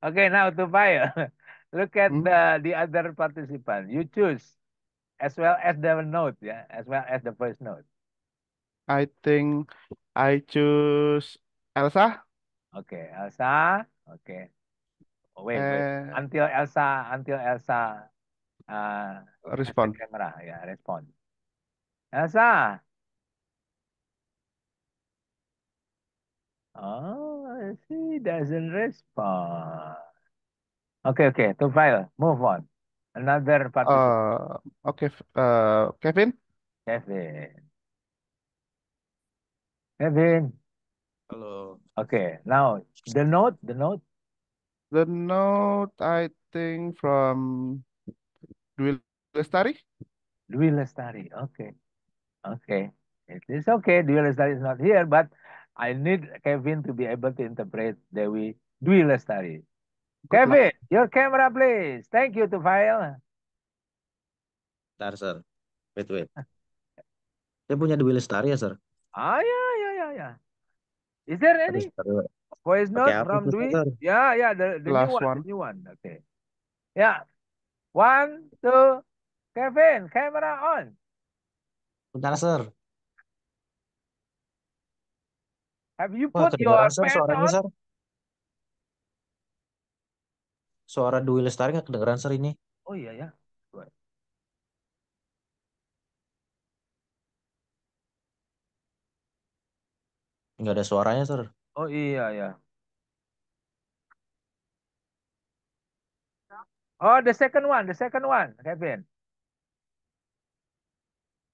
Okay, now Tupaya, look at the other participant. You choose as well as the note, yeah, as well as the first note. I think I choose Elsa. Okay, Elsa. Okay. Oh, wait. Until Elsa has the Respond. camera, yeah, respond. Elsa. Oh, she doesn't respond. Okay. Tufail, move on. Another participant. Okay. Kevin. Kevin. Hello. Okay, now the note. The note, I think, from Dwi Lestari. Dwi Lestari. Okay. It is okay. Dwi Lestari is not here, but I need Kevin to be able to interpret Dwi Lestari. Good luck. Kevin, your camera, please. Thank you, Tufail. Bentar, sir. Wait. Saya punya Dwi Lestari ya, sir? Yeah. Is there any voice note apa from tuh, Dwi? sir? Yeah, the Last new one. Okay. Yeah. 1, 2, Kevin, camera on. Bentar, sir. Have you Wah, put your kedengeran, sir, pen suaranya, on? sir. Suara Dwi Lestari nggak kedengeran, sir, ini. Oh iya ya. Nggak ada suaranya, sir. Oh iya ya. Oh, the second one, Kevin.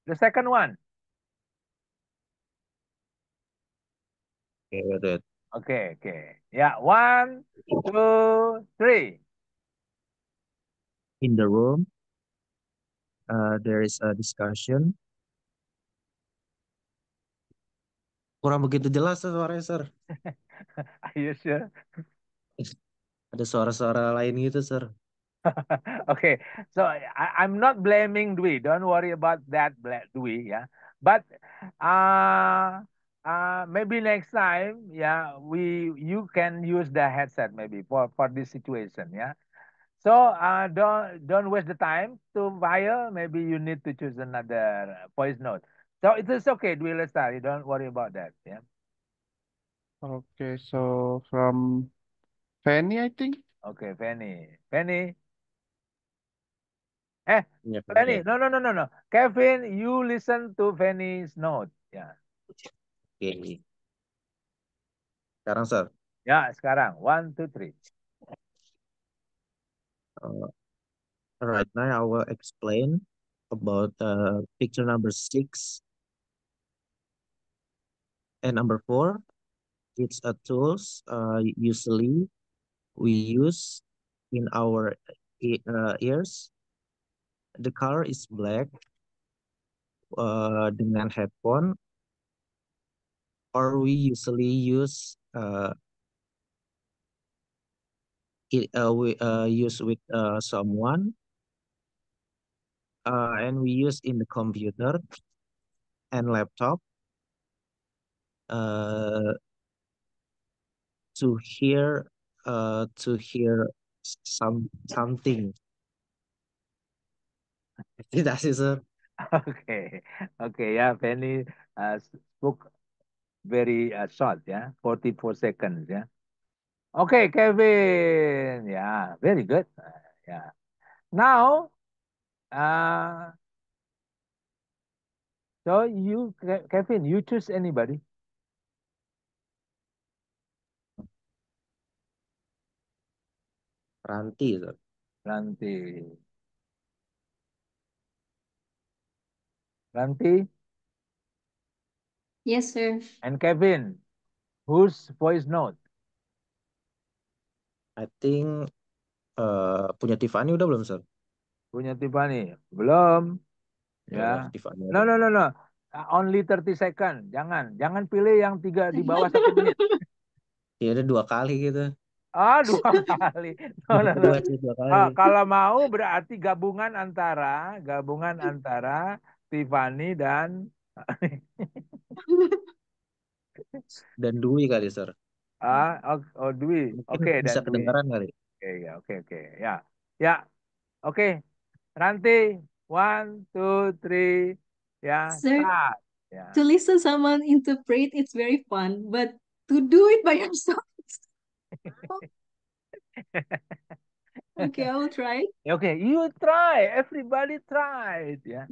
The second one. Okay, wait. Okay. Yeah, 1, 2, 3. In the room, there is a discussion Kurang begitu jelas suaranya, Sir. Are you sure? Ada suara-suara lain gitu, Sir. Okay, so I'm not blaming Dwi. Don't worry about that, Dwi. Yeah, but maybe next time, yeah, you can use the headset maybe for this situation. Yeah. So don't waste the time to file. Maybe you need to choose another voice note. So it is okay, Dwi Lestari. Don't worry about that. Yeah. Okay, so from Fanny, I think. Okay, Fanny. Fanny. Eh, Ya, Fanny. ya. No. Kevin, you listen to Fanny's note. Yeah. Oke. Sekarang, Sir. Ya, sekarang. 1, 2, 3. Right now I will explain about picture number 6 and number 4. It's a tools usually we use in our ears. The color is black dengan headphone, or we usually use we use with someone, and we use in the computer and laptop uh, to hear something. Tidak sih, Sir. Okay. Okay, yeah, Fanny spoke very short, yeah. 44 seconds, yeah. Okay, Kevin. Yeah, very good. Yeah. Now, so you, Kevin, you choose anybody. Ranti, Sir. Ranti. Ranti Yes, sir. and Kevin, whose voice note? I think punya Tiffany udah belum, Sir? Punya Tiffany? Belum. Ya udah, Ya. Tiffany No, aja. no, no, no. Only 30 second. Jangan pilih yang 3 di bawah 1 menit. Ya udah 2 kali gitu. Ah, 2 kali. No, no, no. 2 kali. Kalau mau berarti gabungan antara Tiffany dan Dan Dwi kali, Sir. Dwi. Mungkin Oke, bisa dan Dwi. kedengaran kali. Oke, ya, oke. Ya. Ya. Oke. Ranti 1, 2, 3. Ya, Sir, start. Ya. to listen someone interpret, it's very fun, but to do it by yourself. Okay, I will try. Okay, you try. Everybody try it, ya.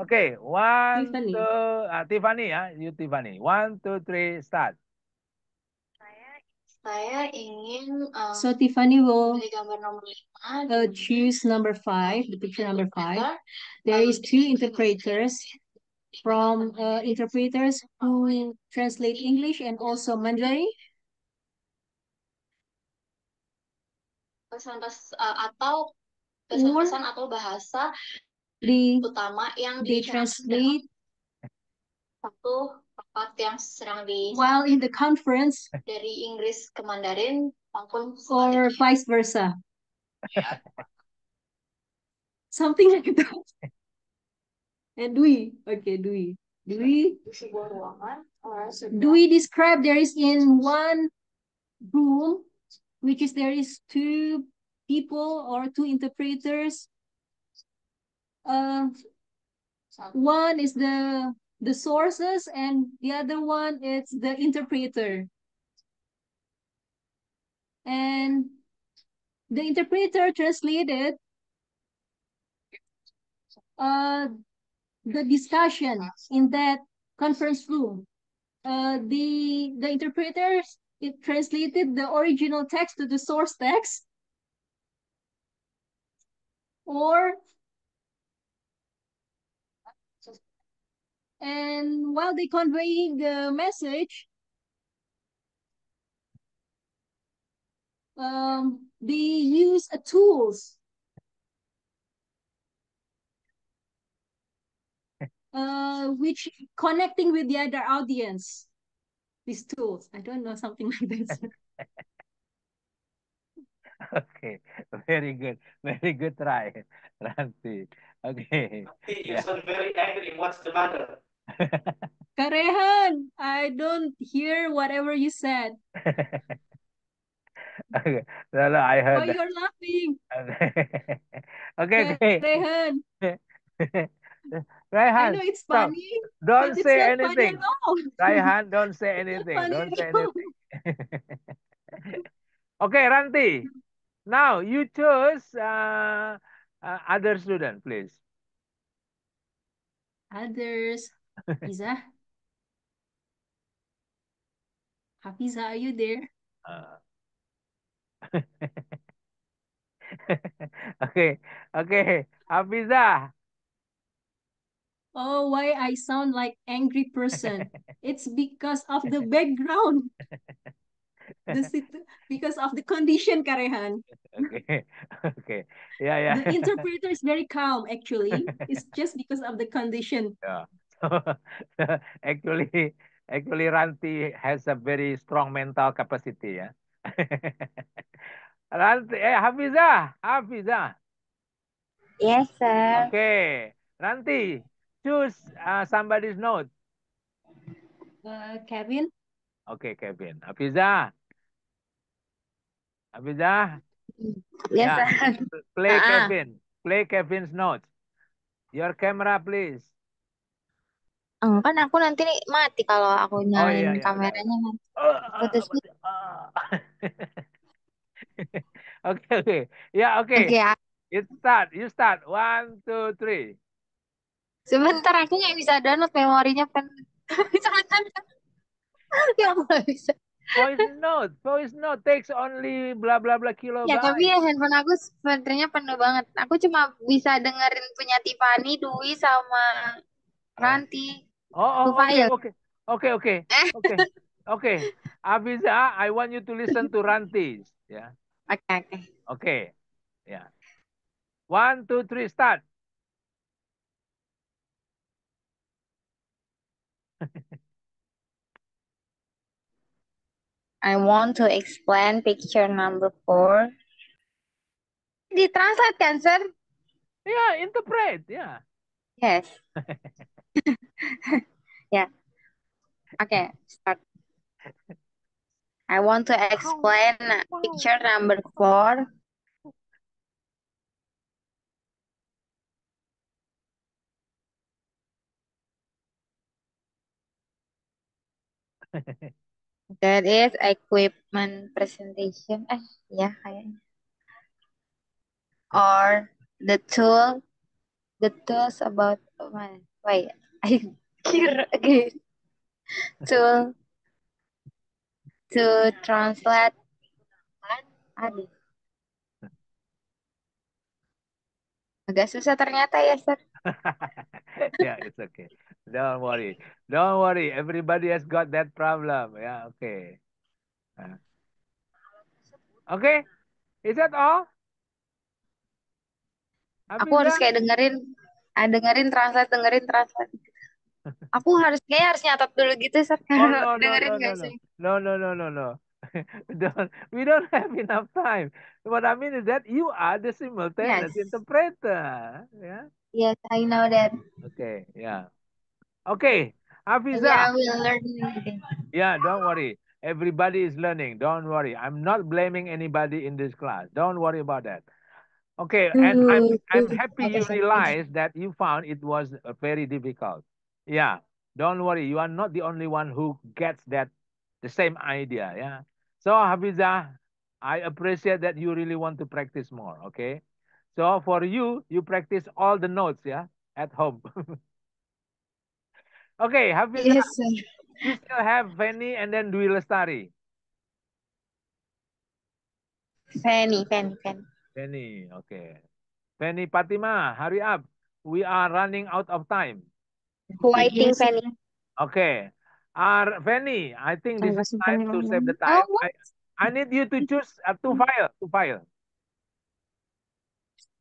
Okay, 1, Tiffany. 2, Tiffany ya, you Tiffany. 1, 2, 3, start. Saya ingin So Tiffany will pilih gambar nomor 5. choose number 5, the picture number 5. There is 2 interpreters from interpreters who translate English and also Mandarin. Atau pesan-pesan atau bahasa utama yang they translate satu tempat yang sedang di while in the conference dari Inggris ke Mandarin maupun or vice versa. Something like that. And Dwi, okay, Dwi. di sebuah ruangan. Dwi describe there is in one room, which is there is 2 people or 2 interpreters. One is the sources and the other one is the interpreter. And the interpreter translated the discussion in that conference room. The interpreters, it translated the original text to the source text, and while they conveying the message, they use tools which connecting with the other audience. these tools. I don't know, something like this. Okay, very good. Very good try, Ranti. Okay. You Yeah. sound very angry. What's the matter? Karehan, I don't hear whatever you said. Okay. No, no, I Why heard that. you're laughing? Okay, okay. Karehan, I Raihan, know it's stop. funny, Don't but it's say not funny at anything. all. Raihan, don't say It's not anything. funny Don't say at all. anything. Okay, Ranti. Now you choose other student, please. Others. Hafiza. Hafiza, are you there? Uh, okay, okay. Hafiza. Oh, why I sound like angry person? It's because of the background. Because of the condition, Karehan. Okay, okay. Yeah, The yeah. interpreter is very calm, actually. It's just because of the condition. Yeah. Actually, actually, Ranti has a very strong mental capacity. Yeah. Ranti, Hafiza, Hafiza. Yes, sir. Okay, Ranti, choose somebody's note. Kevin? Okay, Kevin. Hafiza, Hafiza. Yes, Yeah, sir. play Ah, Kevin. Play Kevin's notes. Your camera, please. kan aku nanti mati kalau aku Oh nyalain iya, iya, udah. kameranya nanti putus. Mati. Okay, okay. Yeah, okay. Oke, You start. You start. 1, 2, 3. sebentar aku nggak bisa download, memorinya penuh. Sebentar, ya nggak bisa. Voice note takes only blah blah blah Ya tapi kilobyte. ya handphone aku baterainya penuh banget. Aku cuma bisa dengerin punya Tiffany, Dwi sama Ranti. Two Okay, file. okay, okay, okay, okay, okay. Abiza, I want you to listen to Rantis. Yeah. Oke, oke. Okay. Yeah. 1, 2, 3, start. I want to explain picture number 4. Ditranslate kan, sir? Yeah, interpret. Yeah. Yes. Yeah. Okay, start. I want to explain picture number 4. That is equipment presentation. Ya kayaknya. Or the tools about wait, I kira again. Tool to translate. Aduh, agak susah ternyata ya, sir. Yeah, it's okay. Don't worry. Don't worry. Everybody has got that problem. Yeah, okay. Okay. Is that all? Aku harus Abiza? kayak dengerin translate. Aku kayaknya harus nyatat dulu gitu, sir. Oh, no, no, Dengerin no, gak no, no. sih? No, no, no, no, no. We don't have enough time. What I mean is that you are the simultaneous Yes. interpreter. Yeah. Yes, I know that. Okay. Yeah. Okay. Maybe I Hafiza. will learn again. Yeah, don't worry. Everybody is learning. Don't worry. I'm not blaming anybody in this class. Don't worry about that. Okay, and I'm happy you realized that you found it was very difficult. Yeah, don't worry. You are not the only one who gets the same idea. Yeah. So Hafiza, I appreciate that you really want to practice more. Okay. So for you, you practice all the notes. Yeah, at home. Okay, Hafiza, Yes, sir. you still have Fanny and then Dwi Lestari. Fanny. Fanny, okay. Fanny Fatima, hurry up. We are running out of time. Waiting, Yes, sir. Fanny. Okay. Fanny, I think this is time to save the Oh, time. what? I need you to choose two file. Two file.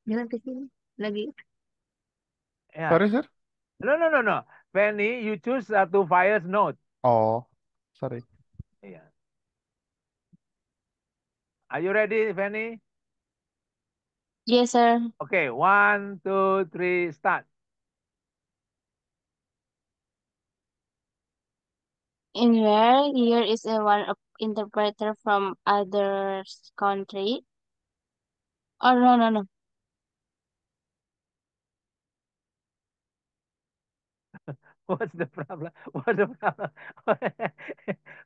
Jangan ke sini lagi. Yeah. Sorry, sir. No. Fanny, you choose two files note. Oh, sorry. Yeah. Are you ready, Fanny? Yes, sir. Okay, 1, 2, 3, start. In where here is a one of interpreter from other country. Oh, no, no, no. What's the problem? What's the problem?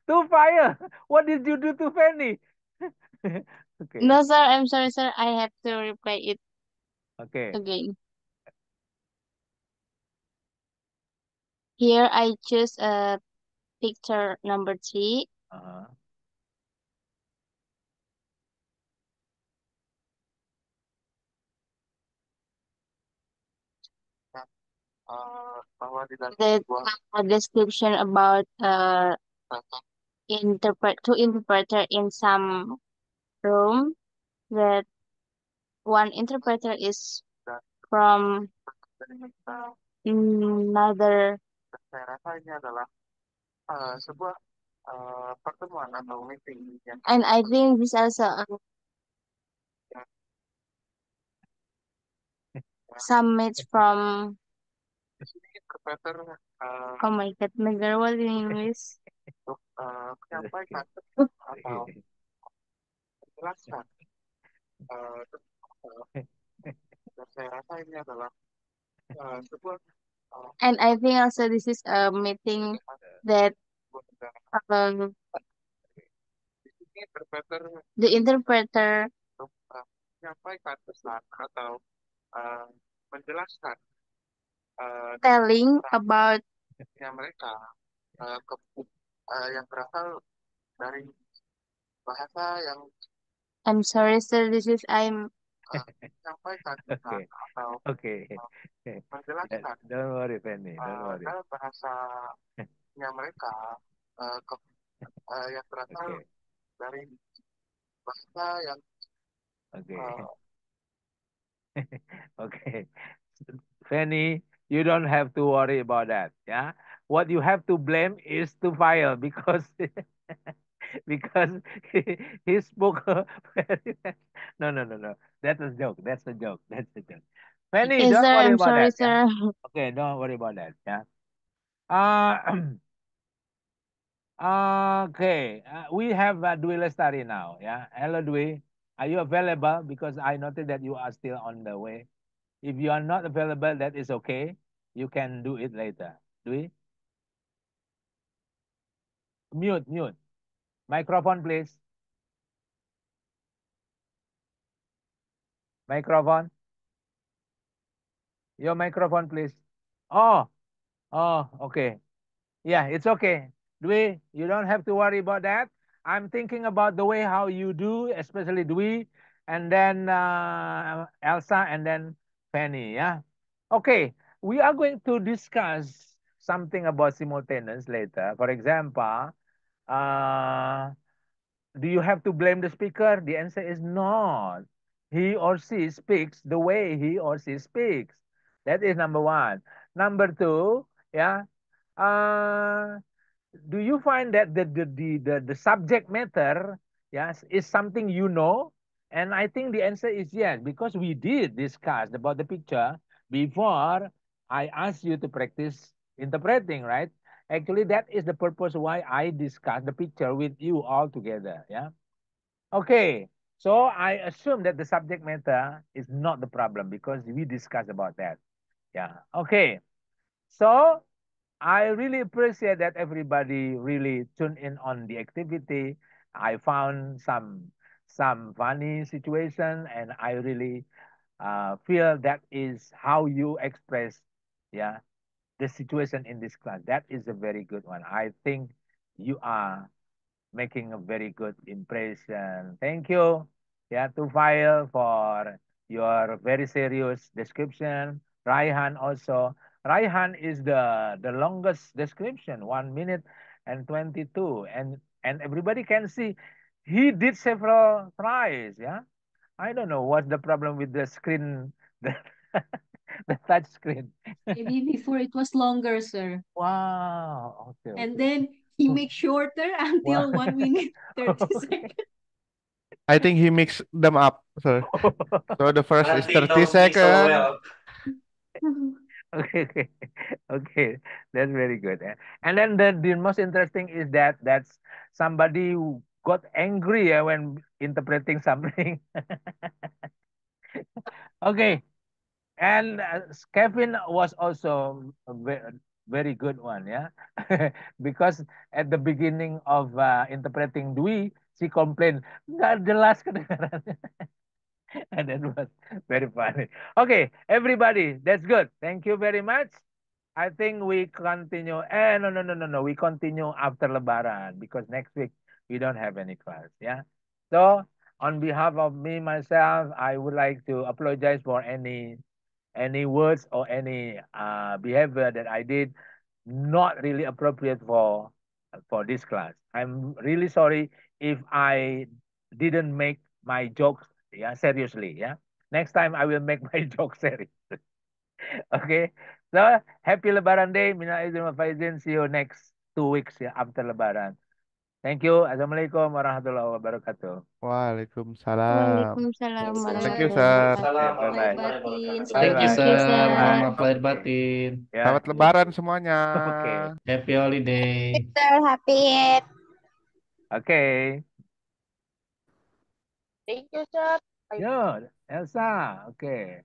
To fire. What did you do to Fanny? Okay. No, sir. I'm sorry, sir. I have to reply it Okay. again. Here I choose picture number 3. Uh-huh. The description about interpreter in some room, that one interpreter is from another, and I think this also some mates from, oh my god, Megarwal in English. And I think also this is a meeting that um, the interpreter telling about, I'm sorry, sir, this is Okay. Okay. Don't worry, Fanny. Don't worry. Okay. Okay. Okay. Fanny, you don't have to worry about that. Yeah. What you have to blame is to file because because he spoke very fast. No, no, no, no. That's a joke. That's a joke. That's a joke. Fanny, yes, don't sir, worry I'm about sorry, that. Yeah. sir. Okay, don't worry about that. Yeah. Uh, okay. We have Dwi Lestari now. Yeah. Hello, Dwi. Are you available? Because I noted that you are still on the way. If you are not available, that is okay. You can do it later. Dwi, mute, mute. Microphone, please. Microphone. Your microphone, please. Oh, oh, okay. Yeah, it's okay. Dwi, you don't have to worry about that. I'm thinking about the way how you do, especially Dwi, and then Elsa, and then Fanny. Yeah. Okay, we are going to discuss something about simultaneous later. For example, uh, do you have to blame the speaker? The answer is not. He or she speaks the way he or she speaks. That is number one. Number two, yeah. Uh, do you find that the subject matter, yes, is something you know? And I think the answer is yes, because we did discuss about the picture before I asked you to practice interpreting, right? Actually, that is the purpose why I discussed the picture with you all together. Yeah. Okay. So I assume that the subject matter is not the problem because we discussed about that. Yeah. Okay. So I really appreciate that everybody really tuned in on the activity. I found some funny situation, and I really feel that is how you express, yeah, the situation in this class. That is a very good one. I think you are making a very good impression. Thank you, yeah, to File for your very serious description. Raihan also. Raihan is the longest description, 1 minute and 22, and everybody can see he did several tries. Yeah, I don't know what's the problem with the screen, the, the touch screen. Maybe before it was longer, sir. Wow. Okay. And Okay. then He makes shorter until 1 minute 30 seconds. I think he mixed them up. So the first is Nanti 30 don't mix so seconds. well. Okay, okay, okay. That's very good. And then the most interesting is that that's somebody who got angry when interpreting something. Okay, and Kevin was also a very good one, yeah, because at the beginning of interpreting Dwi, she complained nggak jelas kedengaran. And that was very funny. Okay, everybody, that's good. Thank you very much. I think we continue. No, no, no, no, no. We continue after Lebaran because next week we don't have any class. Yeah. So on behalf of me myself, I would like to apologize for any words or any behavior that I did not really appropriate for this class. I'm really sorry if I didn't make my jokes seriously. Yeah. Next time I will make my jokes serious. Okay. So happy Lebaran Day. Mina Aidin wa Faizin. See you next 2 weeks after Lebaran. Thank you. Assalamualaikum warahmatullahi wabarakatuh. Waalaikumsalam. Waalaikumsalam Thank you, warahmatullahi sir. Waalaikumsalam Bye bye. warahmatullahi wabarakatuh. Bye Thank you, bye. Thank you, sir. sir. Mohon Bye. maaf lahir Okay. batin. Ya. Selamat Lebaran semuanya. Okay. Happy holiday. Sir, happy Eid. Okay. Thank you, sir. Yo, Elsa. Okay.